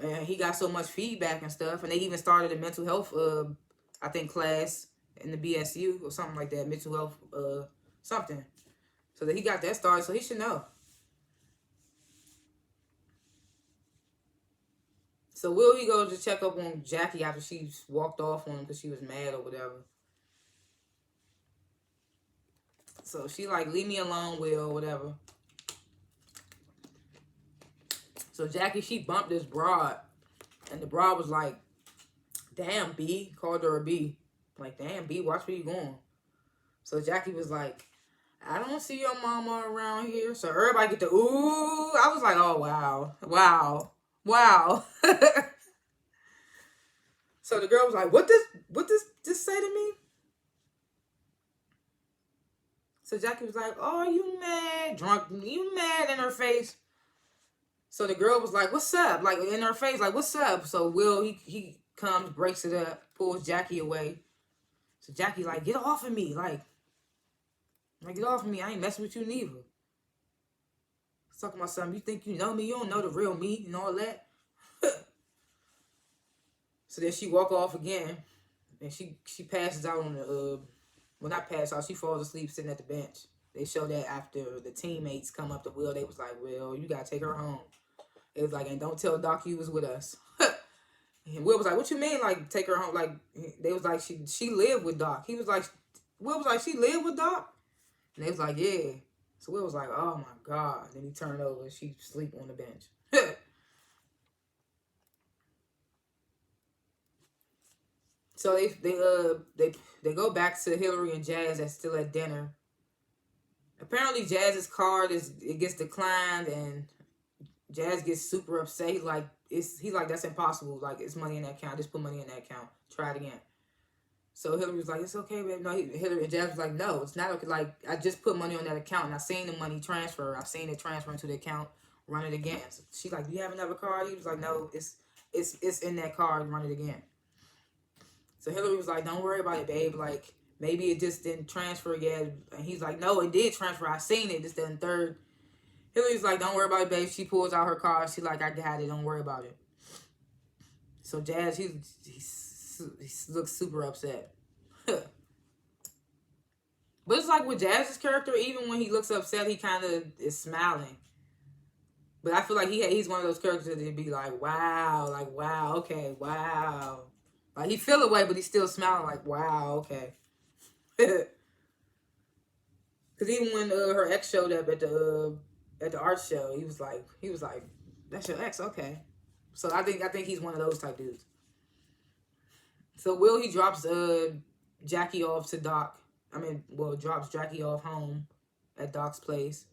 And he got so much feedback and stuff. And they even started a mental health, I think, class in the BSU or something like that. Mental health, something. So that he got that started, so he should know. So Will, he goes to check up on Jackie after she walked off on him because she was mad or whatever. So she like, leave me alone, Will, whatever. So Jackie, she bumped this broad. And the broad was like, damn, B. Called her a B. Like, damn, B, watch where you going. So Jackie was like, I don't see your mama around here. So everybody get the, ooh. I was like, oh, wow. Wow. Wow. So the girl was like, what this say to me? So Jackie was like, oh, you mad? Drunk, you mad in her face. So the girl was like, what's up? Like, in her face, like, what's up? So Will, he comes, breaks it up, pulls Jackie away. So Jackie like, get off of me. Like, get off of me. I ain't messing with you neither. Talking about something. You think you know me? You don't know the real me and all that. So then she walk off again. And she passes out on the, well, not pass out. She falls asleep sitting at the bench. They show that after the teammates come up to Will. They was like, Will, you got to take her home. It was like, and don't tell Doc you was with us. And Will was like, what you mean, like, take her home? Like, they was like, she lived with Doc. He was like, Will was like, she lived with Doc? And they was like, yeah. So Will was like, oh, my God. Then he turned over and she sleep on the bench. So they go back to Hillary and Jazz that's still at dinner. Apparently Jazz's card gets declined and Jazz gets super upset. He's like, that's impossible. Like, it's money in that account. Just put money in that account. Try it again. So Hillary was like, it's okay, babe. No, Hillary and Jazz was like, no, it's not okay. Like, I just put money on that account and I seen the money transfer. I seen it transfer into the account. Run it again. So she's like, do you have another card? He was like, no, it's in that card. Run it again. So Hillary was like, don't worry about it, babe. Like, maybe it just didn't transfer yet. And he's like, no, it did transfer. I seen it. Just then third. Hillary's like, don't worry about it, babe. She pulls out her card. She's like, I got it. Don't worry about it. So Jazz, he looks super upset. But it's like with Jazz's character, even when he looks upset, he kind of is smiling. But I feel like he's one of those characters that be like, wow, okay, wow. Like, he feel away, but he's still smiling like, wow, okay. Because even when her ex showed up at the art show, he was like, that's your ex, okay. So I think he's one of those type dudes. So Will, he drops Jackie off to Doc. Drops Jackie off home at Doc's place.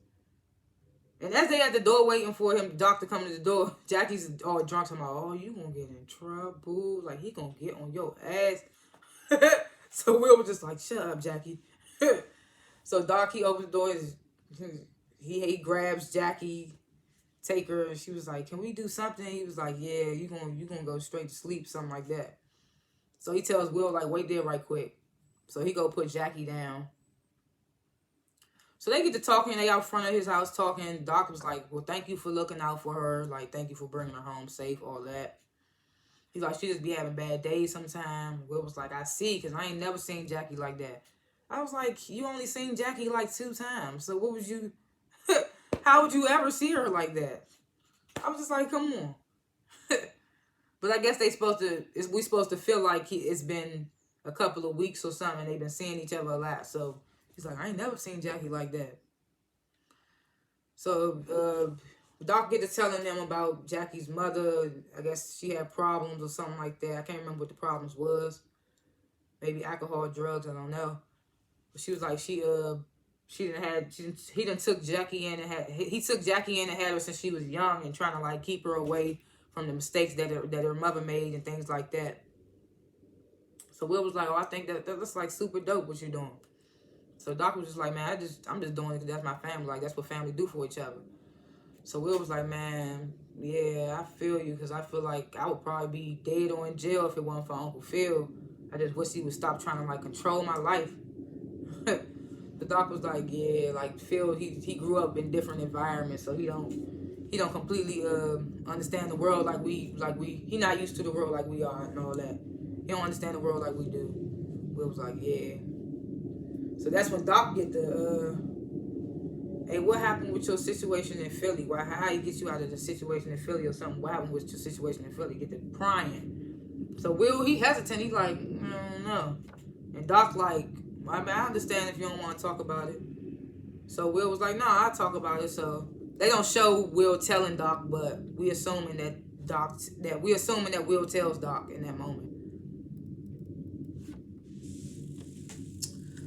And as they at the door waiting for him, Doc to come to the door, Jackie's all drunk. I'm like, oh, you gonna get in trouble. Like, he gonna get on your ass. So Will was just like, shut up, Jackie. So Doc, he opens the door. He grabs Jackie, take her. And she was like, can we do something? He was like, yeah, you gonna go straight to sleep, something like that. So he tells Will, like, wait there right quick. So he go put Jackie down. So they get to talking. They out front of his house talking. Doc was like, well, thank you for looking out for her. Like, thank you for bringing her home safe, all that. He's like, she just be having bad days sometimes. Will was like, I see, because I ain't never seen Jackie like that. I was like, you only seen Jackie like 2 times. So what would you, how would you ever see her like that? I was just like, come on. But I guess we supposed to feel like it's been a couple of weeks or something. They've been seeing each other a lot. So he's like, I ain't never seen Jackie like that. So Doc get to telling them about Jackie's mother. I guess she had problems or something like that. I can't remember what the problems was. Maybe alcohol, drugs, I don't know. But she was like, he done took Jackie in and he took Jackie in and had her since she was young and trying to like keep her away from the mistakes that her mother made and things like that. So Will was like, oh, I think that's like super dope what you're doing. So Doc was just like, man, I'm just doing it because that's my family. Like, that's what family do for each other. So Will was like, man, yeah, I feel you, because I feel like I would probably be dead or in jail if it wasn't for Uncle Phil. I just wish he would stop trying to like control my life. The Doc was like, yeah, like Phil, he grew up in different environments, so he don't completely understand the world like he not used to the world like we are and all that. He don't understand the world like we do. Will was like, yeah. So that's when Doc get the hey, what happened with your situation in Philly? How he get you out of the situation in Philly or something? What happened with your situation in Philly? Get the prying. So Will, he hesitant. He like, no. And Doc like, I mean, I understand if you don't want to talk about it. So Will was like, no, I'll talk about it. So they don't show Will telling Doc, but we assuming that Will tells Doc in that moment.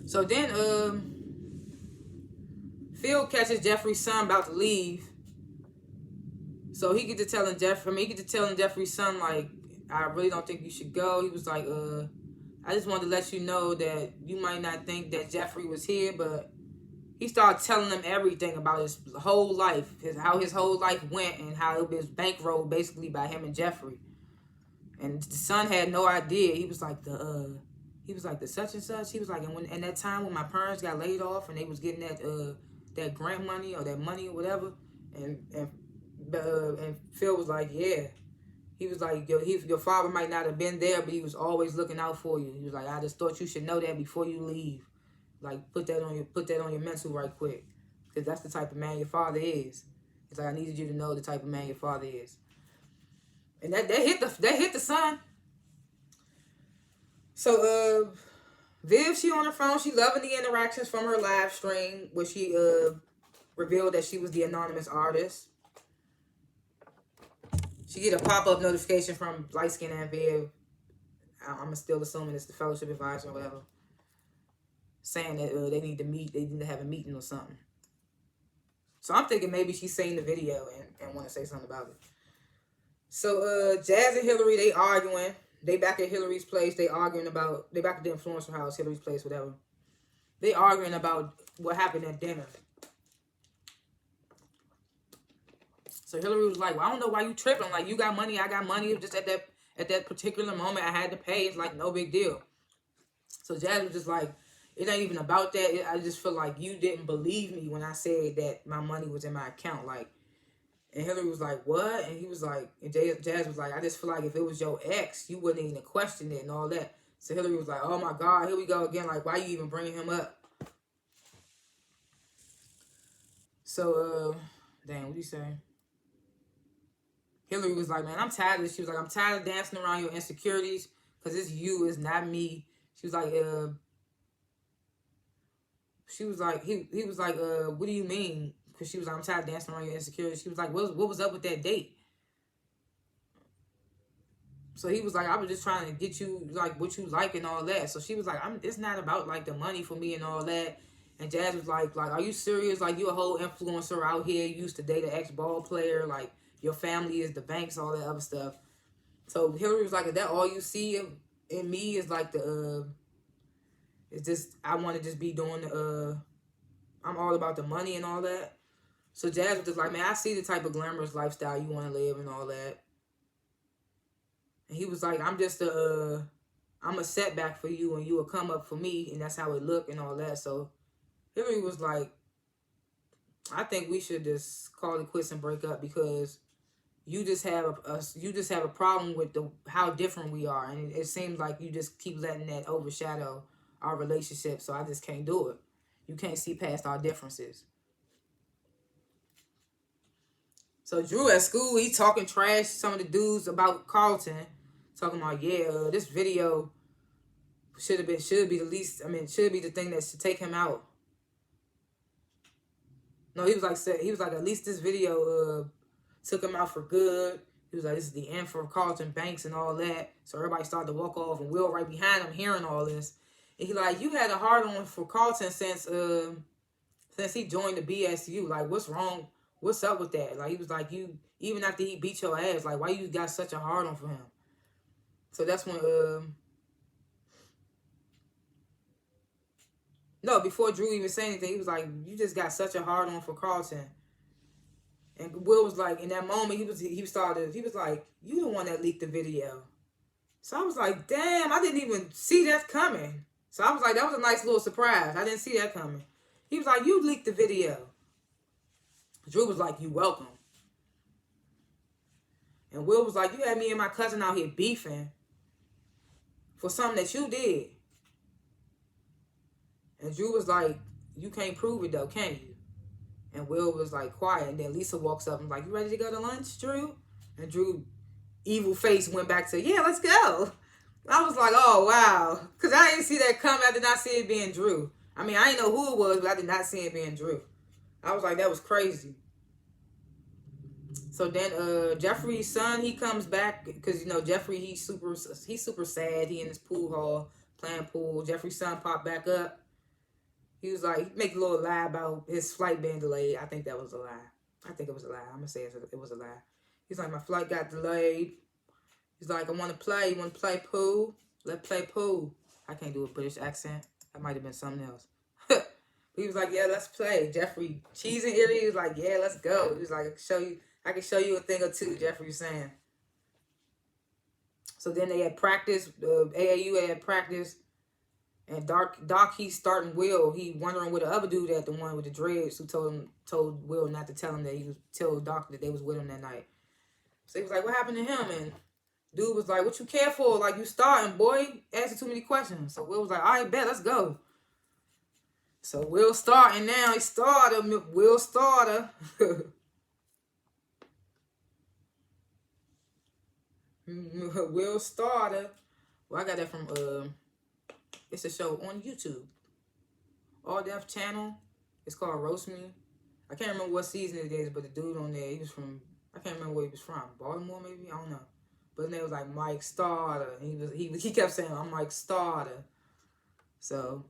So then Phil catches Jeffrey's son about to leave. So he get to telling Jeffrey's son, like, I really don't think you should go. He was like, I just wanted to let you know that you might not think that Jeffrey was here, but he started telling them everything about his whole life, how his whole life went, and how it was bankrolled basically by him and Jeffrey. And the son had no idea. He was like the such and such. He was like, and that time when my parents got laid off and they was getting that grant money or that money or whatever, and Phil was like, yeah. He was like, your father might not have been there, but he was always looking out for you. He was like, I just thought you should know that before you leave. Like, put that on your mental right quick, because that's the type of man your father is. It's like, I needed you to know the type of man your father is. And that hit the son. So Viv, she on her phone, she loving the interactions from her live stream where she revealed that she was the anonymous artist. She get a pop-up notification from Light Skin and Viv. I'm still assuming it's the fellowship advisor or whatever, saying that they need to meet. They need to have a meeting or something. So I'm thinking maybe she's seen the video and want to say something about it. So Jazz and Hillary, they arguing. They back at Hillary's place. They back at the influencer house, Hillary's place, whatever. They arguing about what happened at dinner. So Hillary was like, well, I don't know why you tripping. Like, you got money, I got money. Just at that particular moment, I had to pay. It's like no big deal. So Jazz was just like, it ain't even about that. I just feel like you didn't believe me when I said that my money was in my account. Like, and Hillary was like, what? And he was like, and Jazz was like, I just feel like if it was your ex, you wouldn't even question it and all that. So Hillary was like, oh my God, here we go again. Like, why you even bringing him up? So, damn, what do you say? Hillary was like, man, I'm tired of this. She was like, I'm tired of dancing around your insecurities, because it's you, it's not me. She was like, he was like, what do you mean? Because she was like, I'm tired of dancing around your insecurities. She was like, what was up with that date? So he was like, I was just trying to get you, like, what you like and all that. So she was like, it's not about, like, the money for me and all that. And Jazz was like, are you serious? Like, you a whole influencer out here. You used to date an ex-ball player. Like, your family is the banks, all that other stuff. So Hillary was like, is that all you see in me is like it's just, I want to just be doing I'm all about the money and all that. So Jazz was just like, man, I see the type of glamorous lifestyle you want to live and all that. And he was like, I'm a setback for you and you will come up for me, and that's how it look and all that. So Hillary was like, I think we should just call it quits and break up, because you just have a problem with how different we are, and it seems like you just keep letting that overshadow our relationship. So I just can't do it. You can't see past our differences. So Drew at school, he talking trash to some of the dudes about Carlton. Talking about, yeah, this video should be the least, should be the thing that should take him out. No, he was like, at least this video took him out for good. He was like, this is the end for Carlton Banks and all that. So everybody started to walk off, and Will right behind him hearing all this. And he like, you had a hard on for Carlton since he joined the BSU. Like, what's wrong? What's up with that? Like, he was like, you, even after he beat your ass, like, why you got such a hard on for him? So that's when no, before Drew even said anything, he was like, you just got such a hard on for Carlton. And Will was like, in that moment, he was like, you the one that leaked the video. So I was like, damn, I didn't even see that coming. So I was like, that was a nice little surprise. I didn't see that coming. He was like, you leaked the video. Drew was like, you welcome. And Will was like, you had me and my cousin out here beefing for something that you did. And Drew was like, you can't prove it though, can you? And Will was like quiet. And then Lisa walks up and was like, you ready to go to lunch, Drew? And Drew, evil face, went back to, yeah, let's go. I was like, oh, wow. Because I didn't see that coming. I did not see it being Drew. I mean, I didn't know who it was, but I did not see it being Drew. I was like, that was crazy. So then Jeffrey's son, he comes back because, you know, Jeffrey, he's super sad. He in his pool hall playing pool. Jeffrey's son popped back up. He was like, he make a little lie about his flight being delayed. I think that was a lie. I think it was a lie. I'm going to say it was a lie. He's like, my flight got delayed. He's like, I want to play. You want to play pool? Let's play pool. I can't do a British accent. That might have been something else. He was like, yeah, let's play. Jeffrey, cheese and ear. He was like, yeah, let's go. He was like, I can show you a thing or two, Jeffrey was saying. So then they had practice. AAU had practice. And Doc, he's starting Will. He wondering where the other dude at, the one with the dreads, who told Will not to tell him that tell Doc that they was with him that night. So he was like, what happened to him? And dude was like, what you care for? Like, you starting, boy. Asking too many questions. So Will was like, all right, bet, let's go. So Will starting now. He started. Will starter. Will starter. Well, I got that from it's a show on YouTube. All Deaf channel. It's called Roast Me. I can't remember what season it is, but the dude on there, he was from, I can't remember where he was from. Baltimore, maybe? I don't know. But his name was like Mike Starter. He kept saying, I'm Mike Starter. So,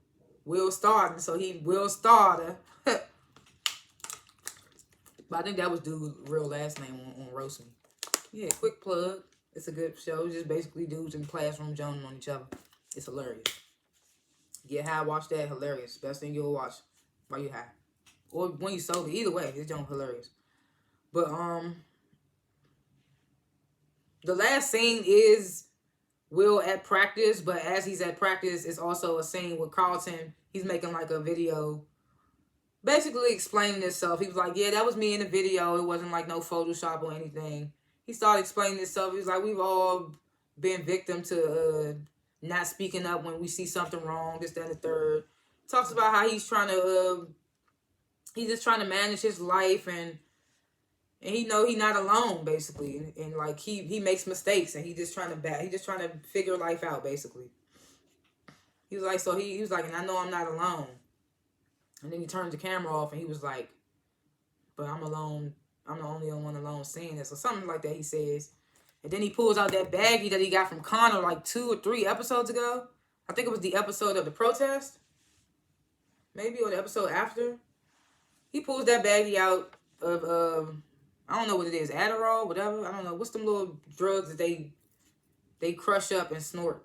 Will Starter. So he Will Starter. But I think that was dude's real last name on Roast Me. Yeah, quick plug. It's a good show. It's just basically dudes in the classroom joning on each other. It's hilarious. Get high, watch that. Hilarious. Best thing you'll watch while you high. Or when you sober. Either way, it's just hilarious. But, the last scene is Will at practice, but as he's at practice, it's also a scene with Carlton. He's making like a video basically explaining himself. He was like, yeah, that was me in the video. It wasn't like no Photoshop or anything. He started explaining himself. He was like, we've all been victim to not speaking up when we see something wrong, this, that, and the third. Talks about how he's trying to, he's just trying to manage his life and he know he's not alone, basically. And like, he makes mistakes and he just trying to figure life out, basically. He was like, so he was like, and I know I'm not alone. And then he turned the camera off and he was like, but I'm alone. I'm the only one alone seeing this. Or something like that he says. And then he pulls out that baggie that he got from Connor like 2 or 3 episodes ago. I think it was the episode of the protest. Maybe, or the episode after. He pulls that baggie out of, I don't know what it is, Adderall, whatever. I don't know. What's them little drugs that they crush up and snort?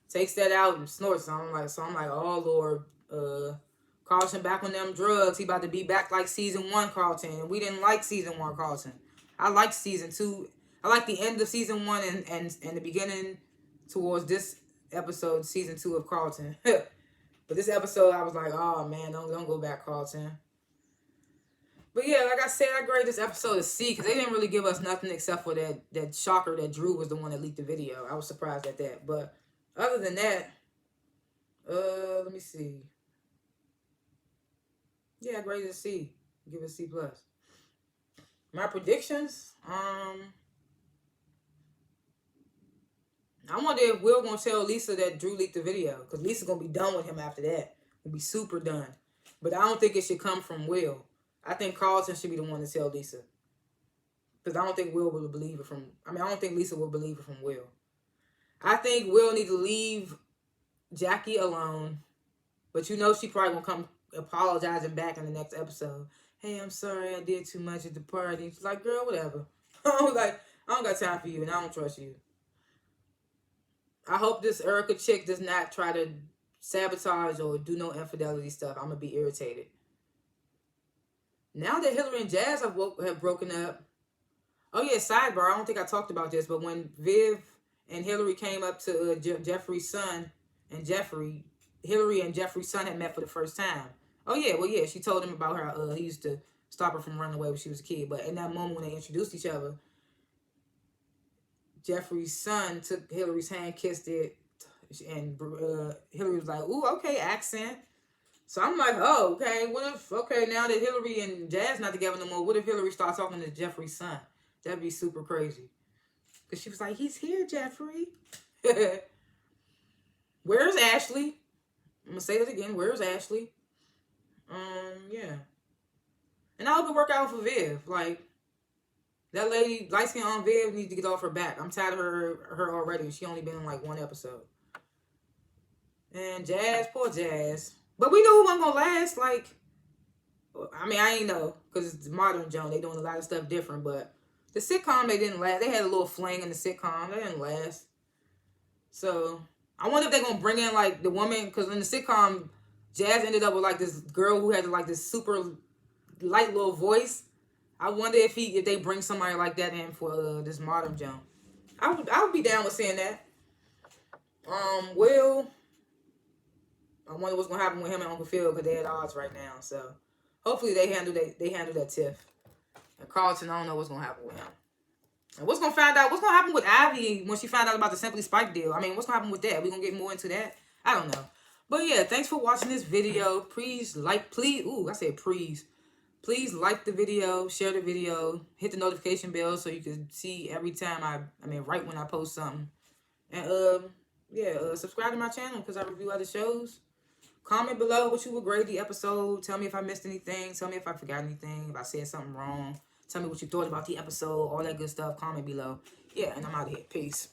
Takes that out and snorts. So I'm like, oh, Lord, Carlton back on them drugs. He about to be back like season 1 Carlton. And we didn't like season 1 Carlton. I liked season 2. I like the end of season 1 and the beginning towards this episode, season 2 of Carlton. But this episode, I was like, oh man, don't go back, Carlton. But yeah, like I said, I grade this episode a C because they didn't really give us nothing except for that shocker that Drew was the one that leaked the video. I was surprised at that. But other than that, let me see. Yeah, I graded a C. Give it a C+. My predictions. I wonder if Will gonna tell Lisa that Drew leaked the video, because Lisa gonna be done with him after that. Gonna be super done. But I don't think it should come from Will. I think Carlton should be the one to tell Lisa. Because I don't think Will will believe it from... I don't think Lisa will believe it from Will. I think Will need to leave Jackie alone. But you know she probably gonna come apologizing back in the next episode. Hey, I'm sorry I did too much at the party. She's like, girl, whatever. I don't got time for you and I don't trust you. I hope this Erica chick does not try to sabotage or do no infidelity stuff. I'm going to be irritated. Now that Hillary and Jazz have broken up. Oh, yeah, sidebar. I don't think I talked about this, but when Viv and Hillary came up to Jeffrey's son and Hillary and Jeffrey's son had met for the first time. Oh, yeah. Well, yeah, she told him about her. He used to stop her from running away when she was a kid. But in that moment when they introduced each other, Jeffrey's son took Hillary's hand, kissed it, and Hillary was like, ooh, okay, accent. So I'm like, oh, okay, now that Hillary and Jazz not together no more, what if Hillary starts talking to Jeffrey's son? That'd be super crazy. Because she was like, he's here, Jeffrey. Where's Ashley? I'm going to say that again. Where's Ashley? Yeah. And I hope it work out for Viv. Like, that lady, light-skinned on Viv, needs to get off her back. I'm tired of her already. She only been in like one episode. And Jazz, poor Jazz. But we knew it wasn't going to last. Like, I ain't know. Because it's modern Joan. They doing a lot of stuff different. But the sitcom, they didn't last. They had a little fling in the sitcom. They didn't last. So, I wonder if they're going to bring in like the woman. Because in the sitcom, Jazz ended up with like this girl who had like this super light little voice. I wonder if they bring somebody like that in for this modern Joan. I would be down with seeing that. Will, I wonder what's gonna happen with him and Uncle Phil because they're at odds right now. So hopefully they handle that tiff. And Carlton, I don't know what's gonna happen with him. And what's gonna happen with Ivy when she found out about the Simply Spike deal? What's gonna happen with that? We gonna get more into that? I don't know. But yeah, thanks for watching this video. Please. Please like the video, share the video, hit the notification bell so you can see every time right when I post something. And, subscribe to my channel because I review other shows. Comment below what you would grade the episode. Tell me if I missed anything. Tell me if I forgot anything, if I said something wrong. Tell me what you thought about the episode, all that good stuff. Comment below. Yeah, and I'm out of here. Peace.